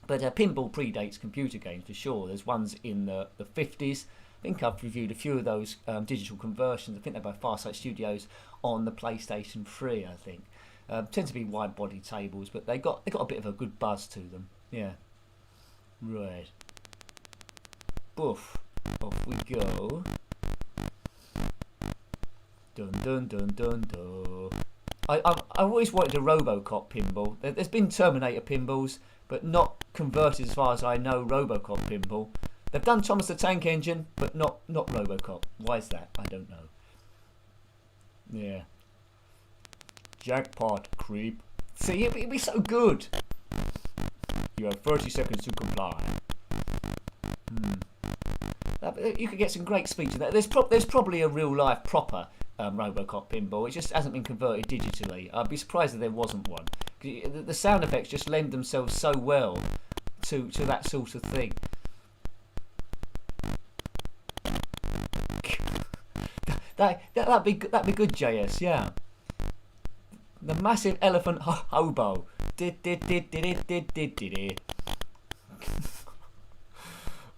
A: But pinball predates computer games for sure. There's ones in the 50s. I think I've reviewed a few of those digital conversions. I think they're by Farsight Studios on the PlayStation 3, I think. Tend to be wide body tables, but they got a bit of a good buzz to them. Yeah. Right. Boof. Off we go. Dun dun dun dun dun. I've always wanted a RoboCop pinball. There's been Terminator pinballs, but not converted as far as I know RoboCop pinball. They've done Thomas the Tank Engine, but not RoboCop. Why is that? I don't know. Yeah. Jackpot, creep. See, it'd be so good. You have 30 seconds to comply. You could get some great speeches there. There's probably a real life proper RoboCop pinball. It just hasn't been converted digitally. I'd be surprised if there wasn't one. The sound effects just lend themselves so well to that sort of thing. That'd be good, JS. Yeah. The massive elephant hobo.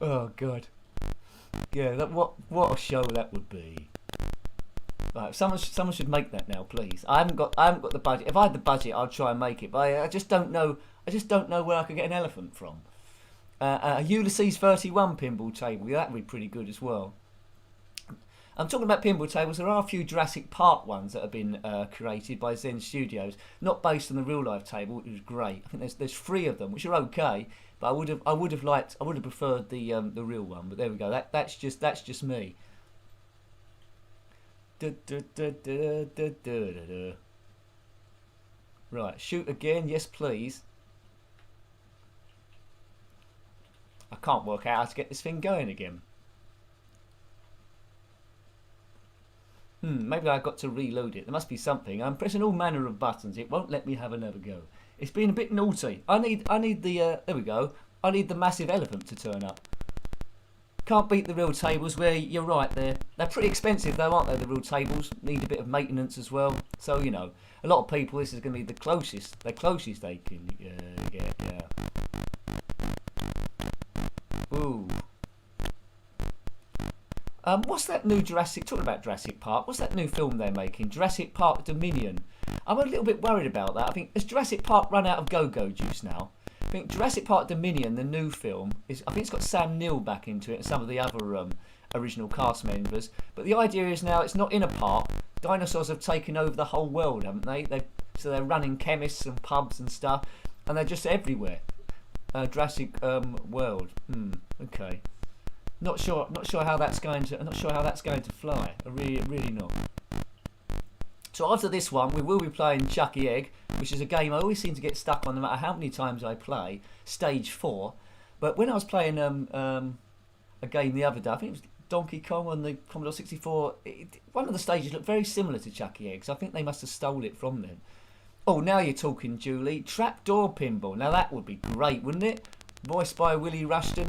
A: Oh god. Yeah, what a show that would be. Right, someone should make that now, please. I haven't got the budget. If I had the budget, I'd try and make it, but I just don't know. I just don't know where I could get an elephant from. A Ulysses 31 pinball table. Yeah, that'd be pretty good as well. I'm talking about pinball tables. There are a few Jurassic Park ones that have been created by Zen Studios, not based on the real life table, which was great. I think there's 3 of them, which are okay, but I would have preferred the real one. But there we go. That's just me. Right, shoot again. Yes, please. I can't work out how to get this thing going again. Maybe I got to reload it. There must be something. I'm pressing all manner of buttons. It won't let me have another go. It's been a bit naughty. I need the there we go. I need the massive elephant to turn up. Can't beat the real tables. Where you're right there. They're pretty expensive though, aren't they? The real tables need a bit of maintenance as well. So you know, a lot of people. This is going to be the closest they can get. Yeah. Ooh. What's that new Jurassic? Talking about Jurassic Park, what's that new film they're making? Jurassic Park Dominion. I'm a little bit worried about that. I think has Jurassic Park run out of go-go juice now? I think Jurassic Park Dominion, the new film, is. I think it's got Sam Neill back into it and some of the other original cast members. But the idea is now it's not in a park. Dinosaurs have taken over the whole world, haven't they? So they're running chemists and pubs and stuff, and they're just everywhere. Jurassic World. Okay. Not sure how that's going to. I'm not sure how that's going to fly. Really not. So after this one, we will be playing Chucky Egg, which is a game I always seem to get stuck on no matter how many times I play. Stage 4. But when I was playing a game the other day, I think it was Donkey Kong on the Commodore 64. One of the stages looked very similar to Chucky Egg, so I think they must have stole it from them. Oh, now you're talking, Julie. Trapdoor pinball. Now that would be great, wouldn't it? Voiced by Willie Rushton.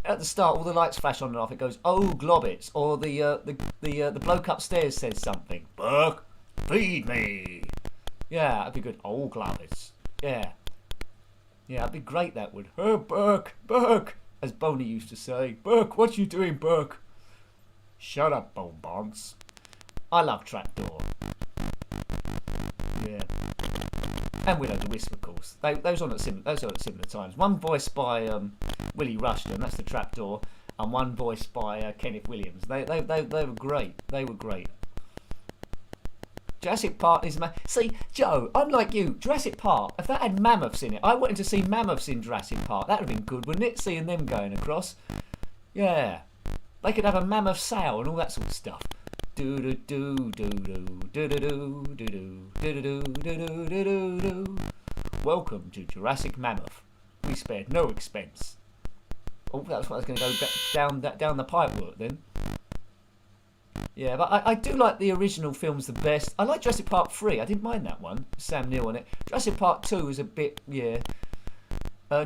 A: At the start, all the lights flash on and off. It goes, "Oh, Globbits," or the bloke upstairs says something. "Burke, feed me." Yeah, that'd be good. "Oh, Globbits." Yeah, that'd be great. That would. "Oh, Burke," as Boney used to say. "Burke, what you doing, Burke?" "Shut up, Bonbons." I love Trapdoor. Yeah. And Willow the Wisp, of course. Those on at similar times. One voiced by Willie Rushton, that's the Trapdoor, and one voiced by Kenneth Williams. They were great. They were great. Jurassic Park is see, Joe, I'm like you. Jurassic Park, if that had mammoths in it, I wanted to see mammoths in Jurassic Park. That would have been good, wouldn't it? Seeing them going across. Yeah. They could have a mammoth sow and all that sort of stuff. Do do do do do do do do do do do do do. Welcome to Jurassic Mammoth. We spared no expense. Oh, that's what I was going to go down the pipe work then. Yeah, but I do like the original films the best. I like Jurassic Park 3. I didn't mind that one. Sam Neill on it. Jurassic Park 2 is a bit, yeah.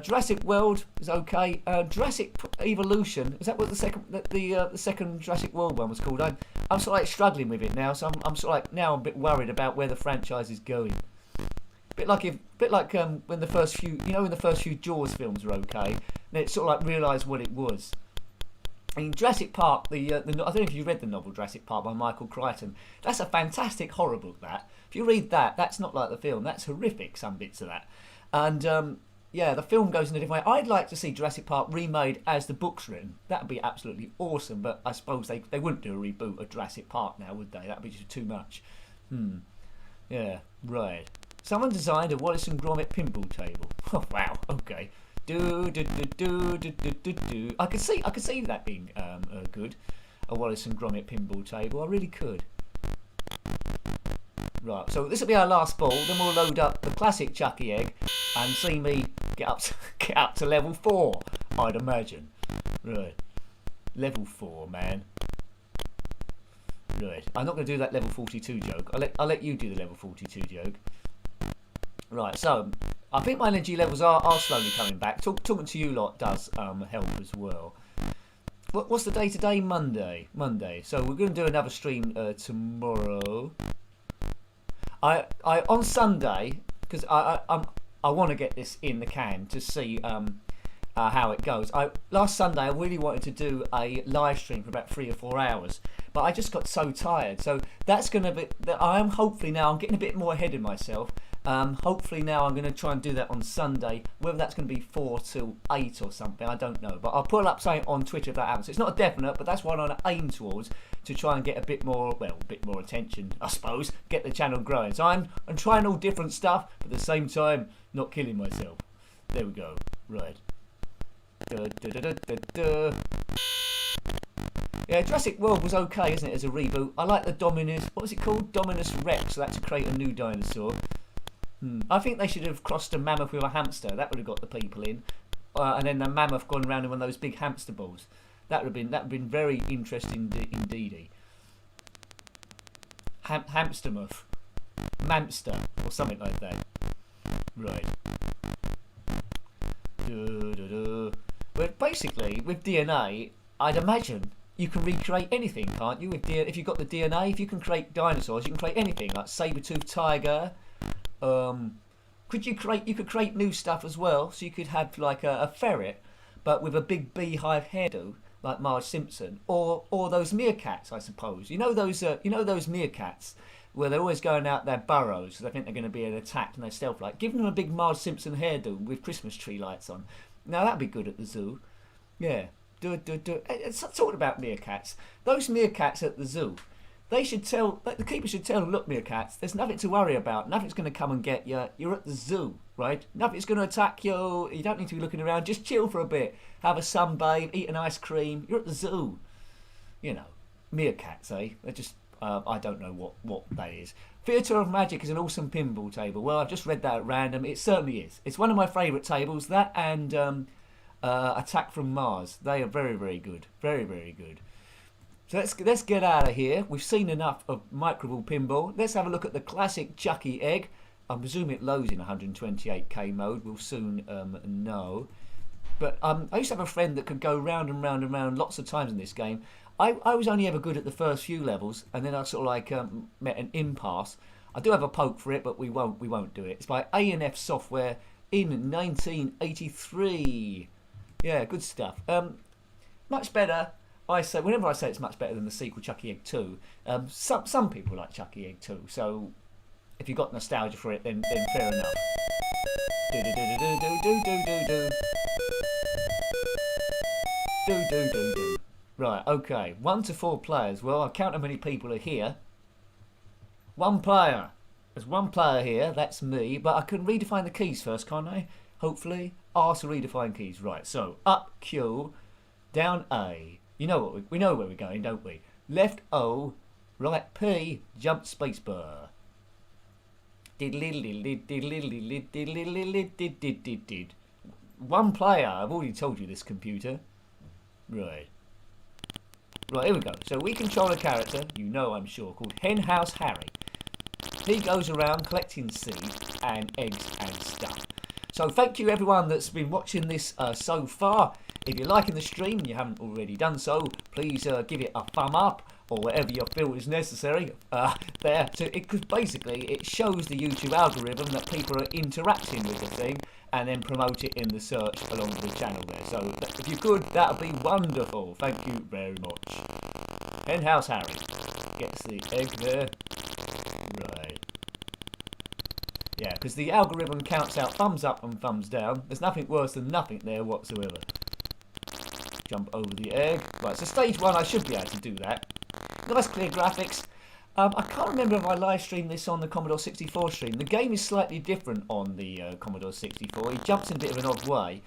A: Jurassic World is okay. Jurassic Evolution, is that what the second Jurassic World one was called? I'm sort of like struggling with it now, so I'm sort of like now I'm a bit worried about where the franchise is going. Bit like when the first few Jaws films were okay, then it sort of like realised what it was. I mean, Jurassic Park, I don't know if you read the novel Jurassic Park by Michael Crichton. That's a fantastic horror book. That if you read that, that's not like the film. That's horrific. Some bits of that, and yeah, the film goes in a different way. I'd like to see Jurassic Park remade as the book's written. That would be absolutely awesome, but I suppose they wouldn't do a reboot of Jurassic Park now, would they? That would be just too much. Yeah, right. Someone designed a Wallace and Gromit pinball table. Oh, wow, okay. Do. I could see that being good. A Wallace and Gromit pinball table. I really could. Right, so this will be our last ball. Then we'll load up the classic Chucky Egg and see me get up to level 4. I'd imagine. Right, level 4, man. Right, I'm not going to do that level 42 joke. I'll let you do the level 42 joke. Right, so I think my energy levels are slowly coming back. Talking to you lot does help as well. What's the day today? Monday. So we're going to do another stream tomorrow. I on Sunday, because I want to get this in the can to see how it goes. Last Sunday I really wanted to do a live stream for about 3 or 4 hours, but I just got so tired. So that's going to be. I'm getting a bit more ahead of myself. Hopefully now I'm going to try and do that on Sunday. Whether that's going to be 4 till 8 or something, I don't know. But I'll pull up something on Twitter if that happens. It's not a definite, but that's what I'm aim towards, to try and get a bit more attention, I suppose. Get the channel growing. So I'm trying all different stuff, but at the same time, not killing myself. There we go. Right. Yeah, Jurassic World was okay, isn't it, as a reboot? I like the Dominus. What was it called? Dominus Rex. So that's to create a new dinosaur. I think they should have crossed a mammoth with a hamster. That would have got the people in, and then the mammoth gone around in one of those big hamster balls. That would have been very interesting indeed. Hamstermuff, Mamster, or something like that. Right. But basically, with DNA, I'd imagine you can recreate anything, can't you? If you've got the DNA, if you can create dinosaurs, you can create anything, like saber-toothed tiger. You could create new stuff as well. So you could have like a ferret, but with a big beehive hairdo, like Marge Simpson, or those meerkats, I suppose. You know those meerkats where they're always going out their burrows because they think they're going to be attacked and they're stealth-like. Give them a big Marge Simpson hairdo with Christmas tree lights on. Now that'd be good at the zoo. Yeah, do it. Talking about meerkats, those meerkats at the zoo. They should tell, the keeper should tell them, look, meerkats, there's nothing to worry about. Nothing's going to come and get you. You're at the zoo, right? Nothing's going to attack you. You don't need to be looking around. Just chill for a bit. Have a sunbathe, eat an ice cream. You're at the zoo. You know, meerkats, eh? They're just, I don't know what that is. Theatre of Magic is an awesome pinball table. Well, I've just read that at random. It certainly is. It's one of my favourite tables. That and Attack from Mars. They are very, very good. Very, very good. So let's get out of here. We've seen enough of microball pinball. Let's have a look at the classic Chucky Egg. I presume it loads in 128k mode. We'll soon know. But I used to have a friend that could go round and round and round lots of times in this game. I was only ever good at the first few levels, and then I sort of like met an impasse. I do have a poke for it, but we won't do it. It's by A&F Software in 1983. Yeah, good stuff. Much better. Whenever I say it's much better than the sequel Chucky Egg 2, some people like Chucky Egg 2, so if you've got nostalgia for it, then fair enough. Do do do do do do do do do do do do do. Right, okay. 1 to 4 players. Well, I'll count how many people are here. 1 player. There's 1 player here. That's me. But I can redefine the keys first, can't I? Hopefully. R to redefine keys. Right. So up Q, down A. You know what we know where we're going, don't we? Left O, right P, jump spacebar. 1 player. I've already told you this, computer. Right. Right, here we go. So we control a character, you know I'm sure, called Henhouse Harry. He goes around collecting seeds and eggs and stuff. So thank you everyone that's been watching this so far. If you're liking the stream and you haven't already done so, please give it a thumb up or whatever you feel is necessary there. Because basically it shows the YouTube algorithm that people are interacting with the thing and then promote it in the search along with the channel there. So if you could, that would be wonderful. Thank you very much. Henhouse Harry gets the egg there. Right. Yeah, because the algorithm counts out thumbs up and thumbs down. There's nothing worse than nothing there whatsoever. Jump over the egg. Right, so stage 1, I should be able to do that. Nice clear graphics. I can't remember if I live streamed this on the Commodore 64 stream. The game is slightly different on the Commodore 64. It jumps in a bit of an odd way.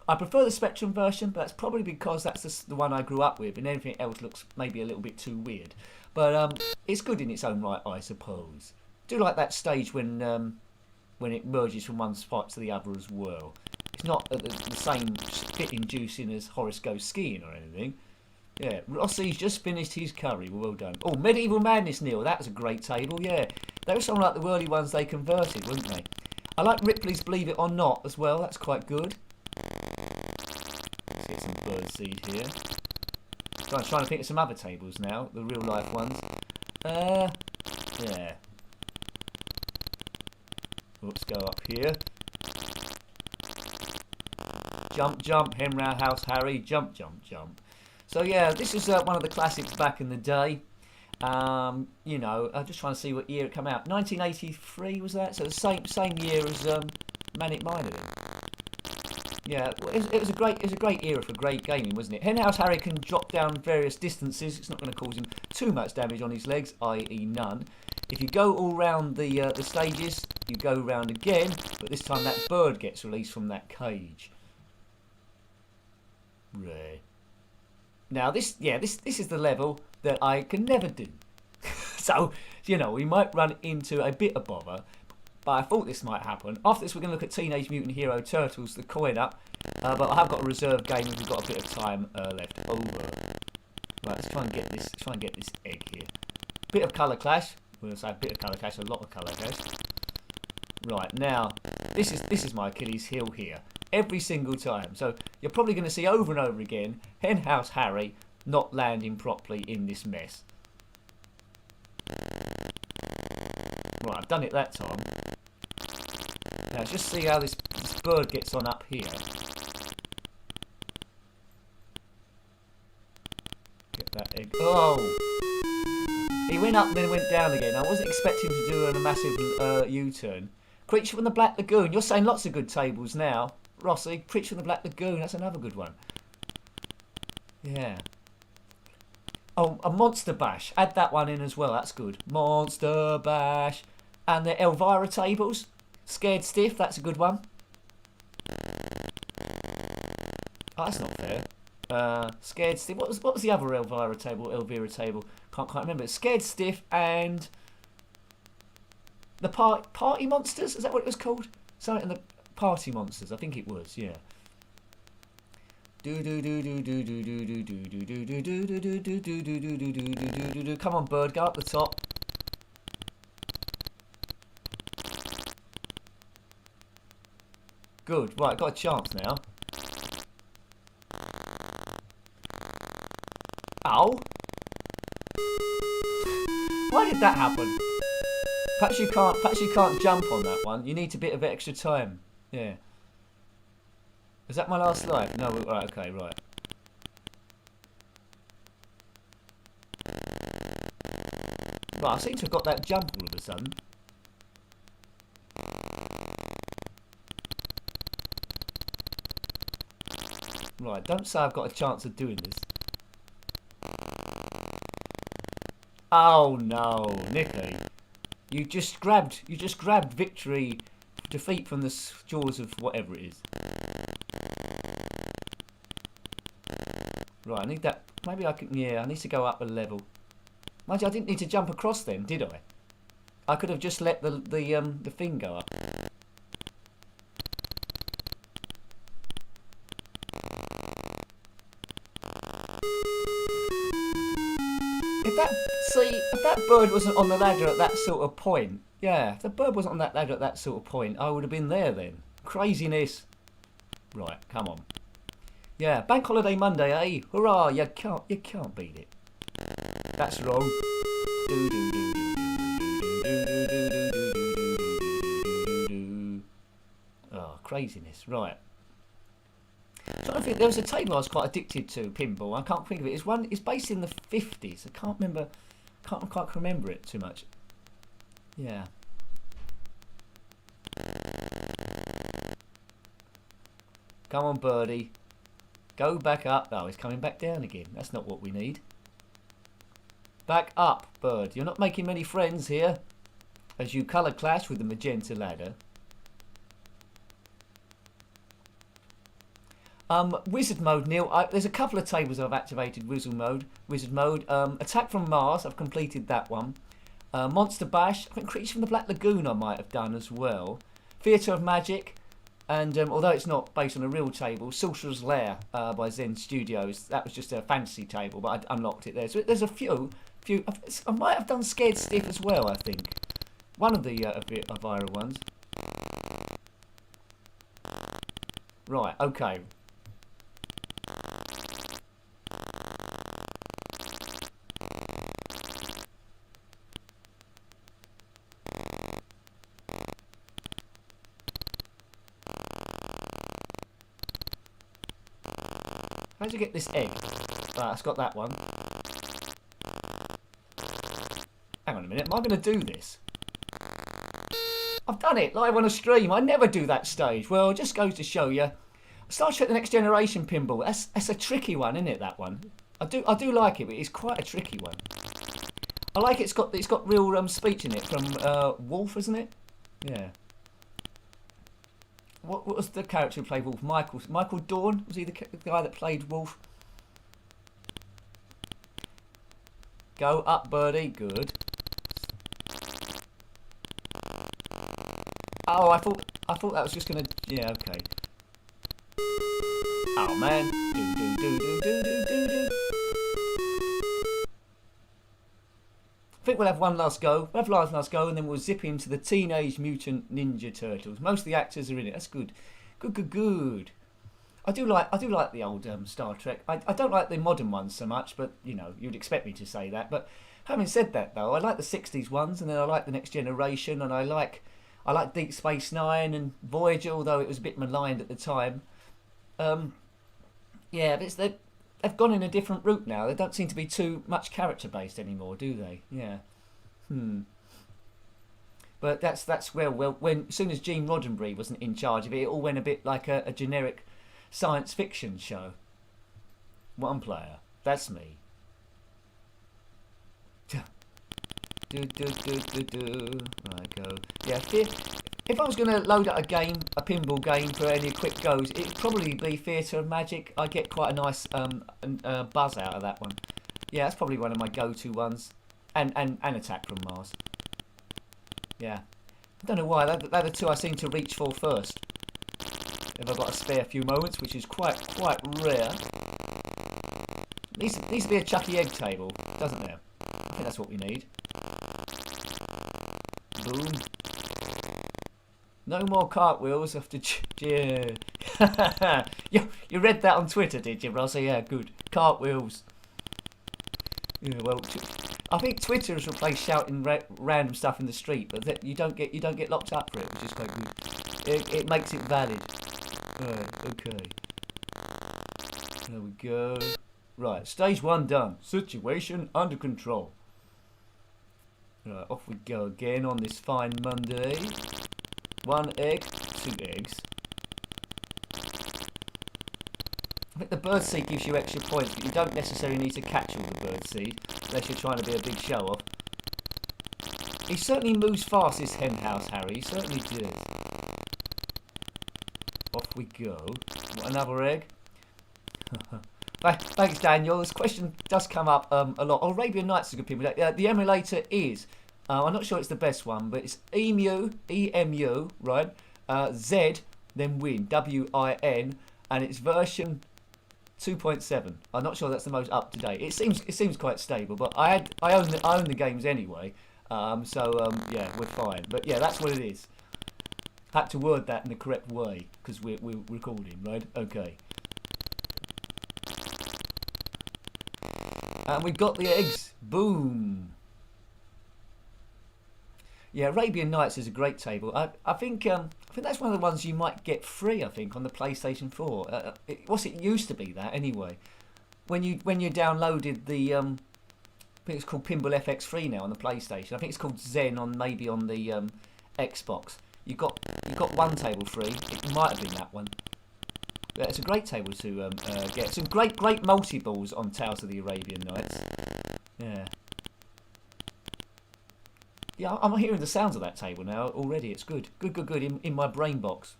A: I prefer the Spectrum version, but that's probably because that's the one I grew up with, and everything else looks maybe a little bit too weird. But it's good in its own right, I suppose. I do like that stage when it merges from one spot to the other as well. It's not the same spitting juice in as Horace Goes Skiing or anything. Yeah, Rossi's just finished his curry. Well done. Oh, Medieval Madness, Neil. That was a great table, yeah. They were something like the early ones they converted, weren't they? I like Ripley's Believe It or Not as well. That's quite good. Let's get some birdseed here. So I'm trying to think of some other tables now, the real life ones. Yeah. Let's go up here. Jump, jump, Henhouse Harry. Jump, jump, jump. So yeah, this is one of the classics back in the day. You know, I'm just trying to see what year it came out. 1983 was that? So the same year as Manic Miner. Yeah, it was a great era for great gaming, wasn't it? Henhouse Harry can drop down various distances. It's not going to cause him too much damage on his legs, i.e. none. If you go all round the stages, you go round again, but this time that bird gets released from that cage. Right. Now this is the level that I can never do. So, you know, we might run into a bit of bother, but I thought this might happen. After this, we're going to look at Teenage Mutant Hero Turtles, the coin up. But I have got a reserve game if we've got a bit of time left over. Right, let's try and get this. Let's try and get this egg here. Bit of colour clash. We're going to say a bit of colour clash, a lot of colour clash. Right, now this is my Achilles heel here. Every single time. So you're probably going to see over and over again Henhouse Harry not landing properly in this mess. Right, I've done it that time. Now just see how this bird gets on up here. that egg. Oh! He went up and then went down again. I wasn't expecting to do a massive U-turn. Creature from the Black Lagoon. You're saying lots of good tables now. Rossi, Creature from the Black Lagoon. That's another good one. Yeah. Oh, a Monster Bash. Add that one in as well. That's good. Monster Bash. And the Elvira tables. Scared Stiff. That's a good one. Oh, that's not fair. Scared Stiff. What was the other Elvira table? Can't quite remember. Scared Stiff and the Party Monsters. Is that what it was called? Something in the Party Monsters. I think it was. Yeah. Come on, bird. Go up the top. Good. Right, got a chance now. Ow! Why did that happen? Perhaps you can't jump on that one. You need a bit of extra time. Yeah. Is that my last life? No. Right. Okay. Right. Right. I seem to have got that jump all of a sudden. Right. Don't say I've got a chance of doing this. Oh no, Nicky. You just grabbed defeat from the jaws of whatever it is. Right, I need that. Maybe I can. Yeah, I need to go up a level. Mind you, I didn't need to jump across then, did I? I could have just let the thing go up. If that bird wasn't on the ladder at that sort of point, yeah, if the bird wasn't on that ladder at that sort of point, I would have been there then. Craziness. Right, come on. Yeah, Bank Holiday Monday, eh? Hurrah! You can't beat it. That's wrong. Oh, craziness. Right. So I think there was a table I was quite addicted to, pinball. I can't think of it. It's based in the 50s. I can't quite remember it too much. Yeah. Come on, birdie. Go back up. Oh, he's coming back down again. That's not what we need. Back up, bird. You're not making many friends here. As you colour clash with the magenta ladder. Wizard mode, Neil. There's a couple of tables I've activated. Wizard mode. Attack from Mars. I've completed that one. Monster Bash. I think Creature from the Black Lagoon I might have done as well. Theatre of Magic. And although it's not based on a real table, Sorcerer's Lair by Zen Studios. That was just a fantasy table, but I unlocked it there. So there's a few. I might have done Scared Stiff as well, I think. One of the viral ones. Right, okay. How did you get this egg? Right, it's got that one. Hang on a minute, am I going to do this? I've done it live on a stream. I never do that stage. Well, it just goes to show you. Star Trek: The Next Generation pinball. That's a tricky one, isn't it? That one. I do like it, but it's quite a tricky one. I like it's got real speech in it from Wolf, isn't it? Yeah. What was the character who played Wolf? Michael Dorn? Was he the guy that played Wolf? Go up, birdie. Good. Oh, I thought that was just gonna. Yeah, okay. Oh man. Do. I think we'll have one last go. We'll have one last go, and then we'll zip into the Teenage Mutant Ninja Turtles. Most of the actors are in it. That's good. Good. I do like the old Star Trek. I don't like the modern ones so much, but you know, you'd expect me to say that. But having said that, though, I like the '60s ones, and then I like the Next Generation, and I like Deep Space Nine and Voyager, although it was a bit maligned at the time. Yeah, but they've gone in a different route now. They don't seem to be too much character based anymore, do they? Yeah. But that's where, well, when as soon as Gene Roddenberry wasn't in charge of it, it all went a bit like a generic science fiction show. One player. That's me. Right, go. Yeah, if I was going to load up a pinball game for any quick goes, it'd probably be Theatre of Magic. I get quite a nice buzz out of that one. Yeah, that's probably one of my go-to ones. And Attack from Mars. Yeah. I don't know why, they're the two I seem to reach for first. If I've got a spare few moments, which is quite rare. Needs to be a Chucky Egg table, doesn't there? I think that's what we need. Boom. No more cartwheels after you read that on Twitter, did you, Ross? Yeah, good. Cartwheels. Yeah, well, I think Twitter has replaced shouting random stuff in the street, but that you don't get locked up for it, which is quite good. It makes it valid. Right, okay. There we go. Right, stage 1 done. Situation under control. Right, off we go again on this fine Monday. 1 egg, 2 eggs. I think the birdseed gives you extra points, but you don't necessarily need to catch all the birdseed, unless you're trying to be a big show-off. He certainly moves fast, this henhouse Harry. He certainly does. Off we go. What, another egg? Thanks, Daniel. This question does come up a lot. Arabian Nights is a good people. The emulator is, I'm not sure it's the best one, but it's EMU, right? Z, then Win, W-I-N, and it's version 2.7. I'm not sure that's the most up to date. It seems quite stable, but I own the games anyway, yeah, we're fine. But yeah, that's what it is. Had to word that in the correct way because we're recording, right? Okay. And we've got the eggs. Boom. Yeah, Arabian Nights is a great table. I think that's one of the ones you might get free. I think on the PlayStation 4. It used to be that anyway. When you downloaded the, I think it's called Pinball FX3 now on the PlayStation. I think it's called Zen on maybe on the Xbox. You got one table free. It might have been that one. Yeah, it's a great table to get. Some great multi-balls on Tales of the Arabian Nights. Yeah. Yeah, I'm hearing the sounds of that table now already. It's good. Good. In my brain box.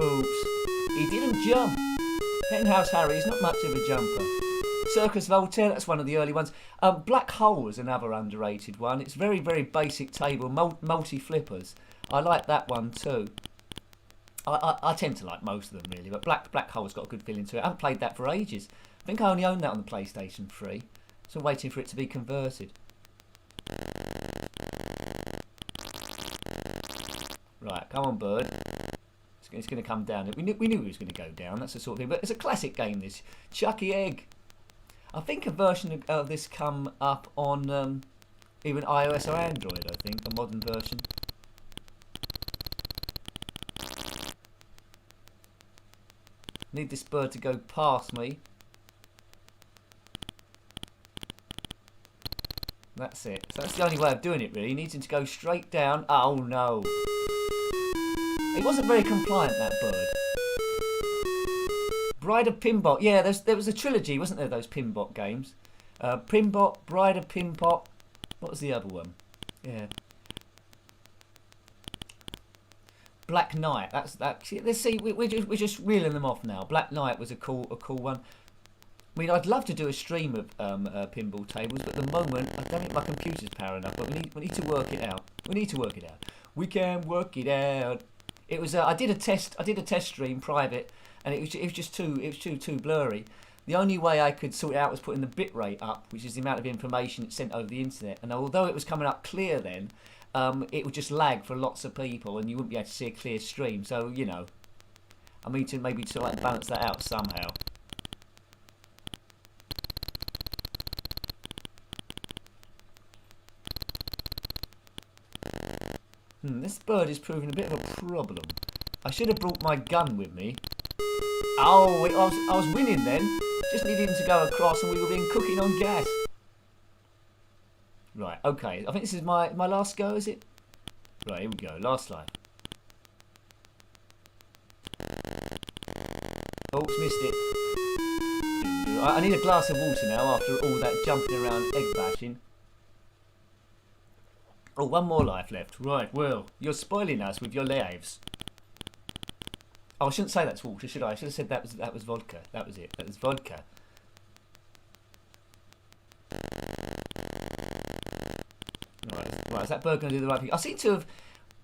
A: Oops. He didn't jump. Henhouse Harry's not much of a jumper. Circus Voltaire, that's one of the early ones. Black Hole is another underrated one. It's very basic table. Multi-flippers. I like that one too. I tend to like most of them really, but Black Hole's got a good feeling to it. I haven't played that for ages. I think I only own that on the PlayStation 3. So I'm waiting for it to be converted. Right, come on, bird. It's going to come down. We knew he was going to go down. That's the sort of thing. But it's a classic game, this. Chucky Egg. I think a version of this come up on even iOS or Android, I think. A modern version. Need this bird to go past me. That's it. So that's the only way of doing it, really. He needs him to go straight down. Oh, no. He wasn't very compliant, that bird. Bride of Pinbot. Yeah, there was a trilogy, wasn't there, those Pinbot games? Pinbot, Bride of Pinbot. What was the other one? Yeah. Black Knight. That's that. Let's see. We're just reeling them off now. Black Knight was a cool one. I mean, I'd love to do a stream of pinball tables, but at the moment, I don't think my computer's power enough. But we need to work it out. We can work it out. It was. I did a test stream private, and it was just too blurry. The only way I could sort it out was putting the bit rate up, which is the amount of information it's sent over the internet. And although it was coming up clear then, it would just lag for lots of people, and you wouldn't be able to see a clear stream. So I need to maybe sort of balance that out somehow. This bird is proving a bit of a problem. I should have brought my gun with me. Oh, I was winning then. Just needed him to go across and we were being cooking on gas. Right, okay. I think this is my last go, is it? Right, here we go. Last line. Oops, missed it. I need a glass of water now after all that jumping around egg bashing. Oh, one more life left. Right, well, you're spoiling us with your lives. Oh, I shouldn't say that's water, should I? I should have said that was vodka. That was it. That was vodka. Right, is that bird going to do the right thing? I seem to have...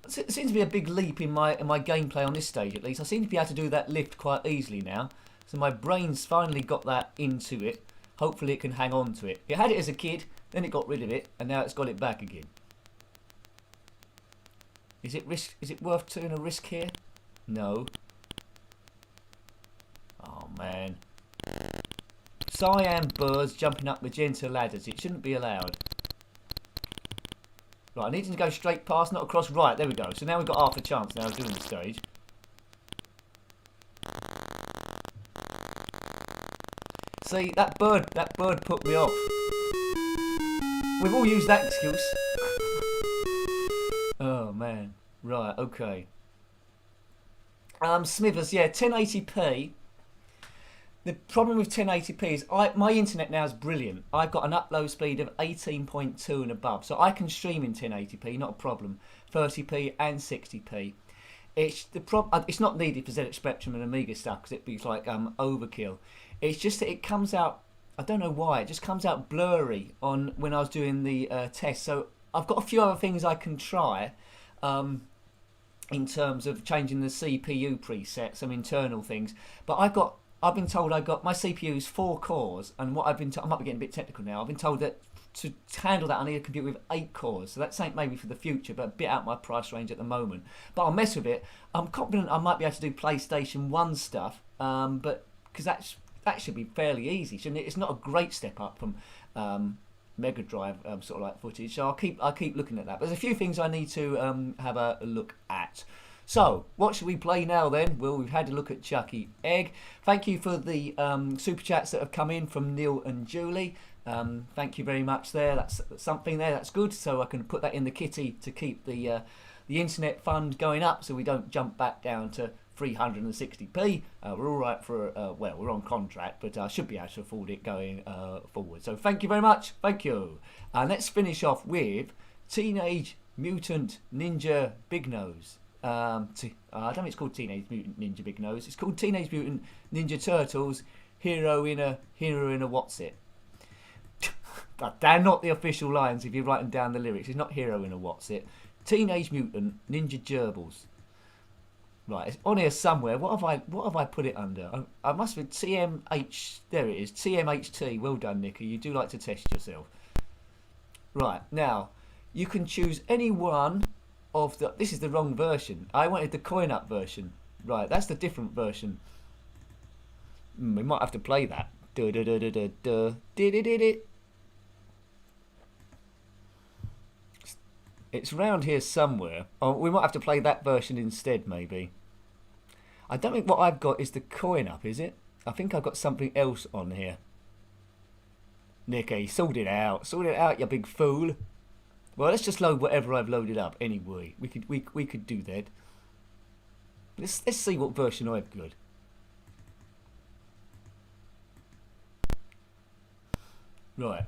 A: It seems to be a big leap in my gameplay on this stage, at least. I seem to be able to do that lift quite easily now. So my brain's finally got that into it. Hopefully it can hang on to it. It had it as a kid, then it got rid of it, and now it's got it back again. Is it worth taking a risk here? No. Oh man. Cyan birds jumping up magenta ladders. It shouldn't be allowed. Right, I need to go straight past, not across. Right, there we go. So now we've got half a chance now of doing the stage. See, that bird put me off. We've all used that excuse. Oh man. Right, okay. Smithers, yeah, 1080p. The problem with 1080p is my internet now is brilliant. I've got an upload speed of 18.2 and above, so I can stream in 1080p, not a problem. 30p and 60p. It's not needed for ZX Spectrum and Amiga stuff because it'd be like overkill. It's just that it comes out. I don't know why. It just comes out blurry on when I was doing the test. So I've got a few other things I can try. In terms of changing the CPU presets, some internal things, but I've been told my CPU is 4 cores, and what I've been I might be getting a bit technical now. I've been told that to handle that I need a computer with 8 cores, so that's something maybe for the future, but a bit out my price range at the moment. But I'll mess with it. I'm confident I might be able to do PlayStation 1 stuff, but because that should be fairly easy, shouldn't it? It's not a great step up from Mega Drive sort of like footage, so I'll keep looking at that. But there's a few things I need to have a look at. So what should we play now then? Well, we've had a look at Chucky Egg. Thank you for the super chats that have come in from Neil and Julie. Thank you very much there. That's something there. That's good. So I can put that in the kitty to keep the internet fund going up, so we don't jump back down to 360p. We're all right for well, we're on contract, but I should be able to afford it going forward. So thank you very much. Thank you. And let's finish off with Teenage Mutant Ninja Big Nose. I don't think it's called Teenage Mutant Ninja Big Nose. It's called Teenage Mutant Ninja Turtles Hero in a What's It. They're not the official lines if you're writing down the lyrics. It's not Hero in a What's It. Teenage Mutant Ninja Gerbils. Right, it's on here somewhere. What have I put it under? I must have TMH. There it is. TMHT. Well done, Nicky. You do like to test yourself. Right, now you can choose any one of the. This is the wrong version. I wanted the coin up version. Right, that's the different version. We might have to play that. It's around here somewhere. Oh, we might have to play that version instead, maybe. I don't think what I've got is the coin up, is it? I think I've got something else on here. Nicky, sort it out. Sort it out, you big fool. Well, let's just load whatever I've loaded up anyway. We could do that. Let's see what version I've got. Right.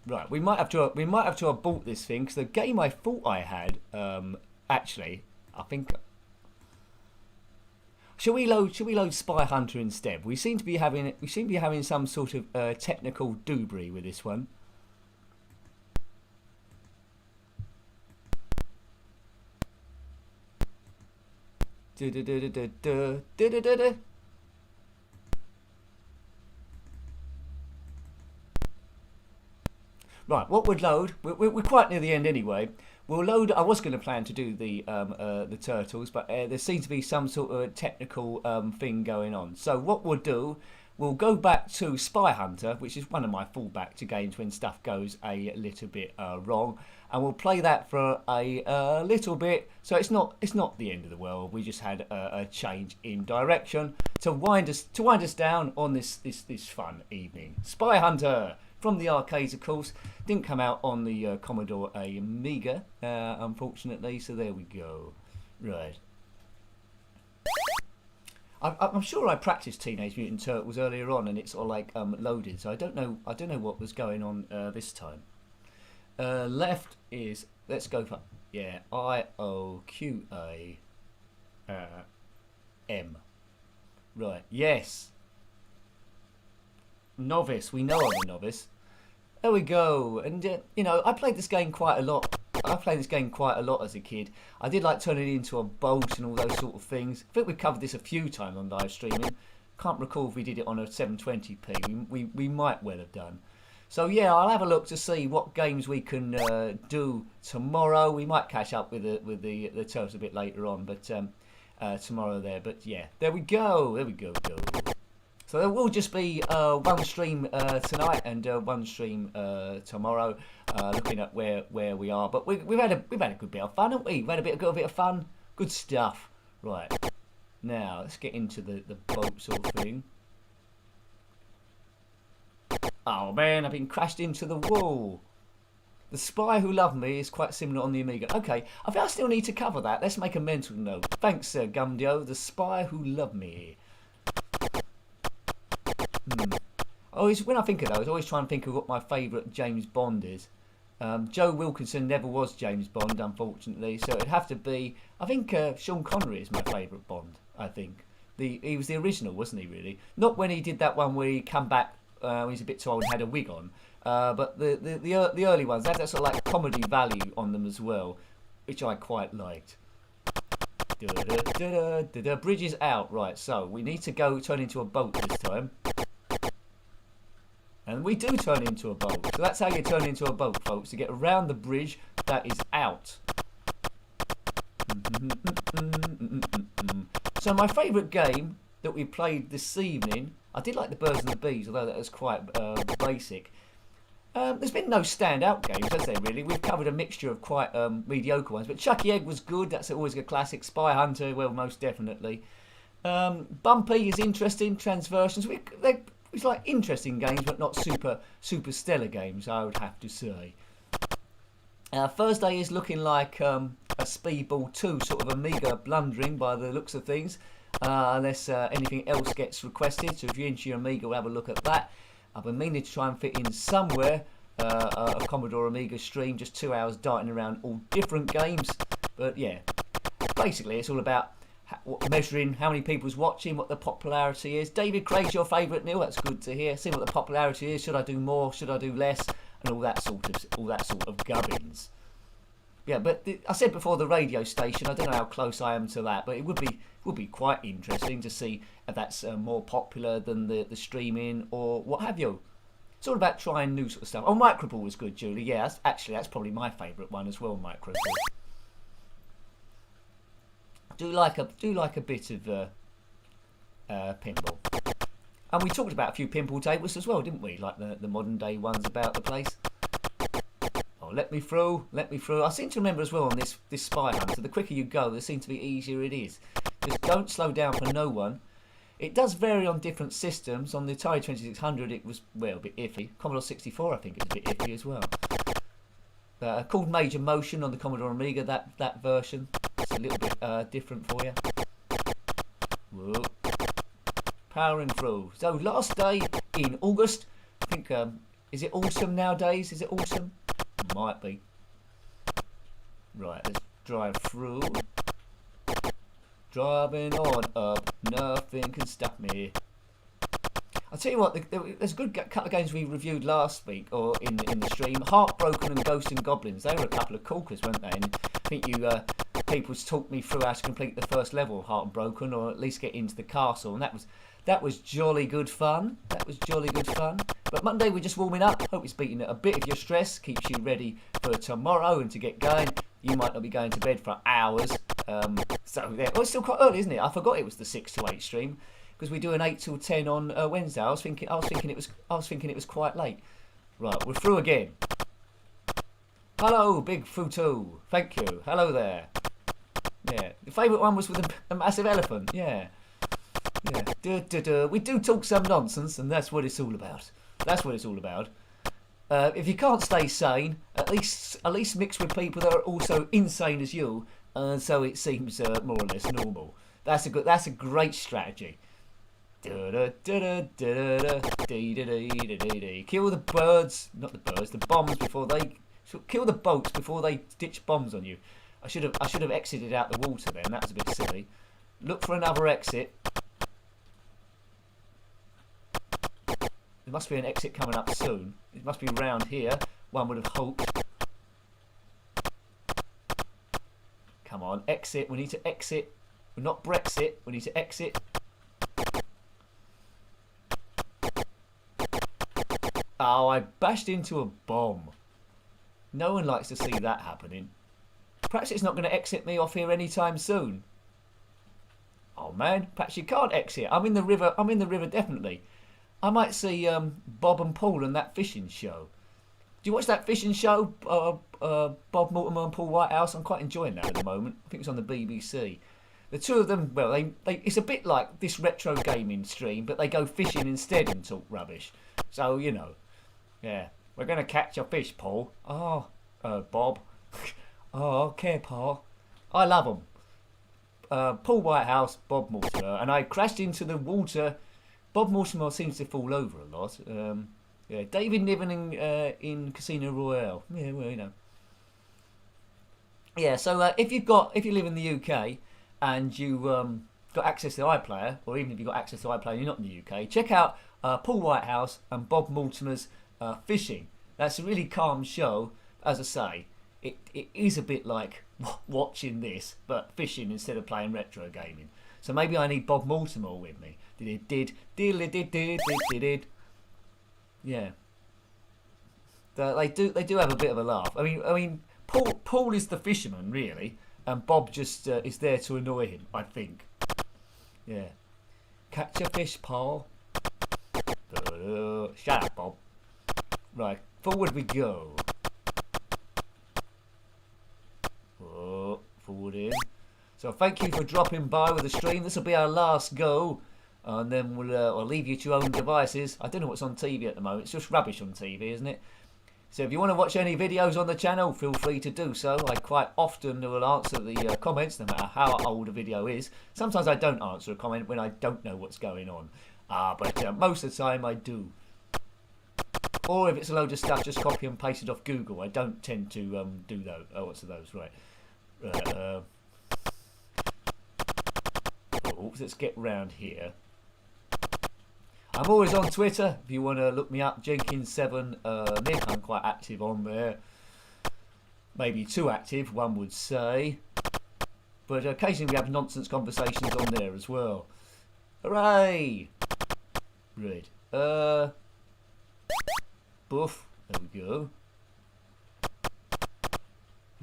A: Right, we might have to have bought this thing because the game I thought I had, actually, I think. Shall we load Spy Hunter instead? We seem to be having some sort of technical doobry with this one. Right, what would load? We're quite near the end anyway. We'll load. I was going to plan to do the turtles, but there seems to be some sort of technical thing going on. So what we'll do, we'll go back to Spy Hunter, which is one of my fallback to games when stuff goes a little bit wrong, and we'll play that for a little bit. So it's not the end of the world. We just had a change in direction to wind us down on this fun evening. Spy Hunter from the arcades, of course, didn't come out on the Commodore Amiga, unfortunately. So there we go. Right. I'm sure I practiced Teenage Mutant Turtles earlier on, and it's all like loaded. So I don't know what was going on this time. Left is, let's go for IOQA M. Right. Yes. Novice. We know I'm a novice. There we go. And you know, I played this game quite a lot. I played this game quite a lot as a kid. I did like turning it into a boat and all those sort of things. I think we covered this a few times on live streaming. Can't recall if we did it on a 720p. We might well have done. So yeah, I'll have a look to see what games we can do tomorrow. We might catch up with the Turtles a bit later on, but tomorrow there. But yeah, there we go. So there will just be one stream tonight and one stream tomorrow, looking at where we are. But we've had a good bit of fun, haven't we? We've had a good bit of fun. Good stuff. Right. Now let's get into the boat sort of thing. Oh man, I've been crashed into the wall. The Spy Who Loved Me is quite similar on the Amiga. Okay, I think I still need to cover that. Let's make a mental note. Thanks, Gumdio. The Spy Who Loved Me. When I think of those, I always try and think of what my favourite James Bond is. Joe Wilkinson never was James Bond, unfortunately, so it'd have to be. I think Sean Connery is my favourite Bond. I think he was the original, wasn't he? Really, not when he did that one where he come back. He's a bit too old and had a wig on. But the early ones, that sort of like comedy value on them as well, which I quite liked. Bridge is out, right? So we need to turn into a boat this time. And we do turn into a boat. So that's how you turn into a boat, folks. To get around the bridge that is out. So my favourite game that we played this evening, I did like the Birds and the Bees, although that was quite basic. There's been no standout games, has there, really? We've covered a mixture of quite mediocre ones. But Chucky Egg was good. That's always a classic. Spy Hunter, well, most definitely. Bumpy is interesting. Transversions. It's like interesting games, but not super stellar games, I would have to say. Thursday is looking like a Speedball 2 sort of Amiga blundering by the looks of things, unless anything else gets requested. So if you're into your Amiga, we'll have a look at that. I've been meaning to try and fit in somewhere a Commodore Amiga stream, just 2 hours darting around all different games. But yeah, basically it's all about measuring how many people's watching, what the popularity is. David Craig's your favourite, Neil. That's good to hear. See what the popularity is. Should I do more? Should I do less? And all that sort of gubbins. Yeah, but I said before, the radio station. I don't know how close I am to that, but it would be quite interesting to see if that's more popular than the streaming or what have you. It's all about trying new sort of stuff. Oh, Microball was good, Julie. Yeah, that's probably my favourite one as well. Microball. Do like a bit of pinball, and we talked about a few pinball tables as well, didn't we? Like the modern day ones about the place. Oh, let me through. I seem to remember as well on this Spy Hunter, the quicker you go, the seems to be easier it is. Just don't slow down for no one. It does vary on different systems. On the Atari 2600, it was a bit iffy. Commodore 64, I think, it was a bit iffy as well. Called Major Motion on the Commodore Amiga. That version. A little bit different for you. Whoa. Powering through. So last day in August. I think is it autumn nowadays? Is it autumn? Might be. Right, let's drive through. Driving on up, nothing can stop me. I'll tell you what, there's a good couple of games we reviewed last week, or in the stream. Heartbroken and Ghosts and Goblins. They were a couple of corkers, weren't they? And I think people talked me through how to complete the first level of Heartbroken, or at least get into the castle, and that was jolly good fun. But Monday we're just warming up. Hope it's beating a bit of your stress, keeps you ready for tomorrow and to get going. You might not be going to bed for hours. So yeah, well, it's still quite early, isn't it? I forgot it was the 6 to 8 stream. because we do an 8 till 10 on Wednesday. I was thinking it was quite late. Right, we're through again. Hello, Big Futu. Thank you. Hello there. Yeah, the favourite one was with a massive elephant. Yeah. Yeah. We do talk some nonsense, and that's what it's all about. That's what it's all about. If you can't stay sane, at least mix with people that are also insane as you, so it seems more or less normal. That's a great strategy. Kill the birds, not the birds, the bombs before they kill the boats before they ditch bombs on you. I should have exited out the water then. That was a bit silly. Look for another exit. There must be an exit coming up soon. It must be round here. One would have hoped. Come on, exit. We need to exit. We're not Brexit. We need to exit. Oh, I bashed into a bomb. No one likes to see that happening. Perhaps it's not going to exit me off here anytime soon. Oh man, perhaps you can't exit. I'm in the river. I'm in the river definitely. I might see Bob and Paul and that fishing show. Do you watch that fishing show, Bob Mortimer and Paul Whitehouse? I'm quite enjoying that at the moment. I think it's on the BBC. The two of them, well, it's a bit like this retro gaming stream, but they go fishing instead and talk rubbish. So, you know, yeah. We're going to catch a fish, Paul. Oh, Bob. Oh, okay, Paul. I love them. Paul Whitehouse, Bob Mortimer. And I crashed into the water. Bob Mortimer seems to fall over a lot. Yeah, David Niven in Casino Royale. Yeah, well, you know. Yeah, so if you live in the UK and you got access to iPlayer, or even if you've got access to iPlayer and you're not in the UK, check out Paul Whitehouse and Bob Mortimer's Fishing. That's a really calm show. As I say, it is a bit like watching this, but fishing instead of playing retro gaming. So maybe I need Bob Mortimer with me. Yeah. They do have a bit of a laugh. I mean, Paul is the fisherman really, and Bob just is there to annoy him. I think. Yeah. Catch a fish, Paul. Shut up, Bob. Right, forward we go. Oh, forward in. So thank you for dropping by with the stream. This will be our last go, and then we'll leave you to your own devices. I don't know what's on TV at the moment. It's just rubbish on TV, isn't it? So if you want to watch any videos on the channel, feel free to do so. I quite often will answer the comments, no matter how old a video is. Sometimes I don't answer a comment when I don't know what's going on. But most of the time I do. Or if it's a load of stuff, just copy and paste it off Google. I don't tend to do those. Oh, what's those? Right. Let's get round here. I'm always on Twitter. If you want to look me up, Njenkin7 Nick. I'm quite active on there. Maybe too active, one would say. But occasionally we have nonsense conversations on there as well. Hooray! Right. Boof. There we go.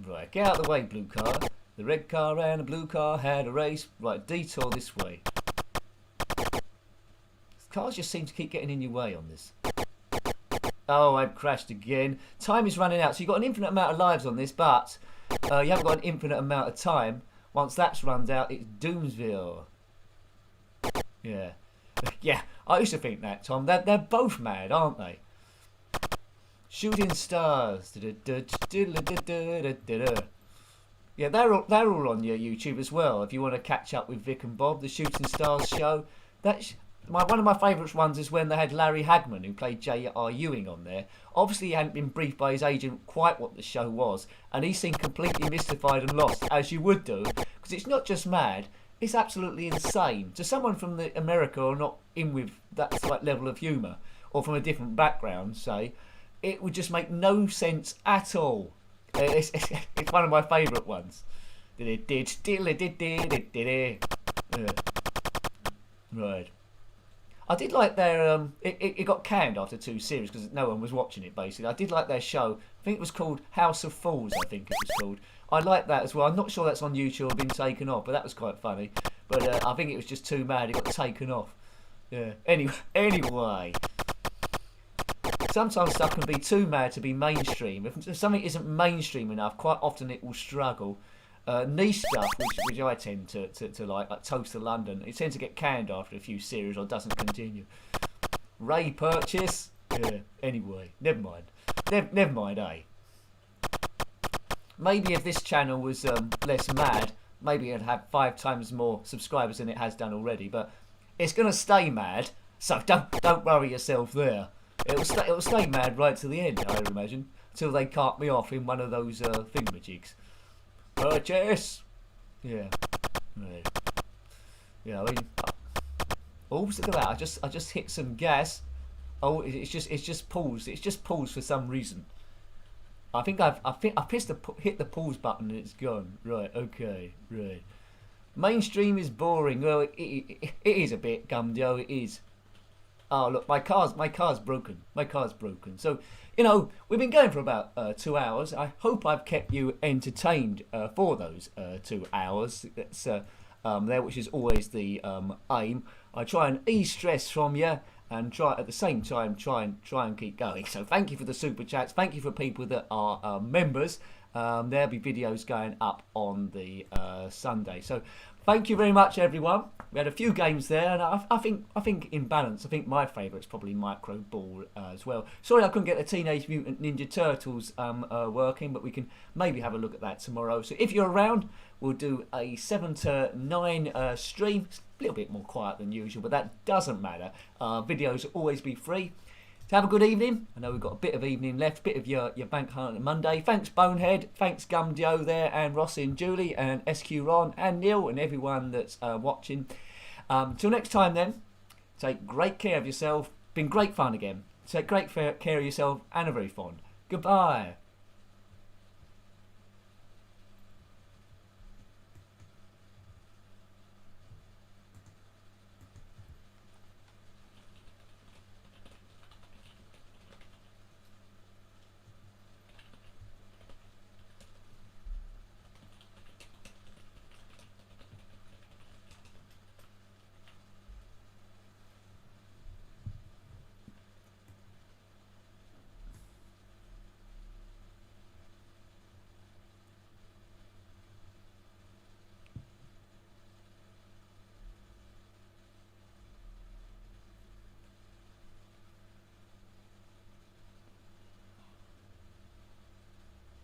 A: Right, get out of the way, blue car. The red car and the blue car had a race. Right, detour this way. Cars just seem to keep getting in your way on this. Oh, I've crashed again. Time is running out. So you've got an infinite amount of lives on this, but you haven't got an infinite amount of time. Once that's runs out, it's Doomsville. Yeah. Yeah, I used to think that, Tom. They're both mad, aren't they? Shooting stars. Yeah, they're all on your YouTube as well. If you want to catch up with Vic and Bob, the Shooting Stars show. One of my favourite ones is when they had Larry Hagman, who played J.R. Ewing, on there. Obviously, he hadn't been briefed by his agent quite what the show was, and he seemed completely mystified and lost, as you would do, because it's not just mad, it's absolutely insane. To someone from America or not in with that slight level of humour, or from a different background, say, it would just make no sense at all. It's one of my favourite ones. Right. I did like their it got canned after 2 series because no one was watching it basically. I did like their show. I think it was called House of Fools, I think it was called. I like that as well. I'm not sure that's on YouTube or been taken off, but that was quite funny. But I think it was just too mad, it got taken off. Yeah. Anyway. Sometimes stuff can be too mad to be mainstream. If something isn't mainstream enough, quite often it will struggle. Niche stuff, which I tend to like Toast of London, it tends to get canned after a few series or doesn't continue. Ray Purchase? Yeah, anyway, never mind. Never mind, eh? Maybe if this channel was less mad, maybe it'd have 5 times more subscribers than it has done already, but it's going to stay mad, so don't worry yourself there. It'll stay mad right to the end, I would imagine, until they cart me off in one of those thingamajigs. Purchase! Yeah. Yeah, I mean... Oh, look at that, I just hit some gas. Oh, it's just paused. It's just paused for some reason. I think I hit the pause button and it's gone. Right, okay, right. Mainstream is boring. Well, it is a bit, Gumdio, it is. Oh, look, my car's broken. My car's broken. So, you know, we've been going for about 2 hours. I hope I've kept you entertained for those 2 hours. That's there, which is always the aim. I try and ease stress from you and try at the same time try and keep going. So thank you for the super chats. Thank you for people that are members. There'll be videos going up on the Sunday. So thank you very much, everyone. We had a few games there, and I think in balance, I think my favourite's probably Micro Ball as well. Sorry I couldn't get the Teenage Mutant Ninja Turtles working, but we can maybe have a look at that tomorrow. So if you're around, we'll do a 7 to 9 stream. It's a little bit more quiet than usual, but that doesn't matter. Videos will always be free. So have a good evening. I know we've got a bit of evening left, bit of your bank holiday Monday. Thanks Bonehead, thanks Gumdio there, and Rossi and Julie, and SQ Ron, and Neil, and everyone that's watching. Till next time then, take great care of yourself. Been great fun again. Take great care of yourself and a very fond. Goodbye.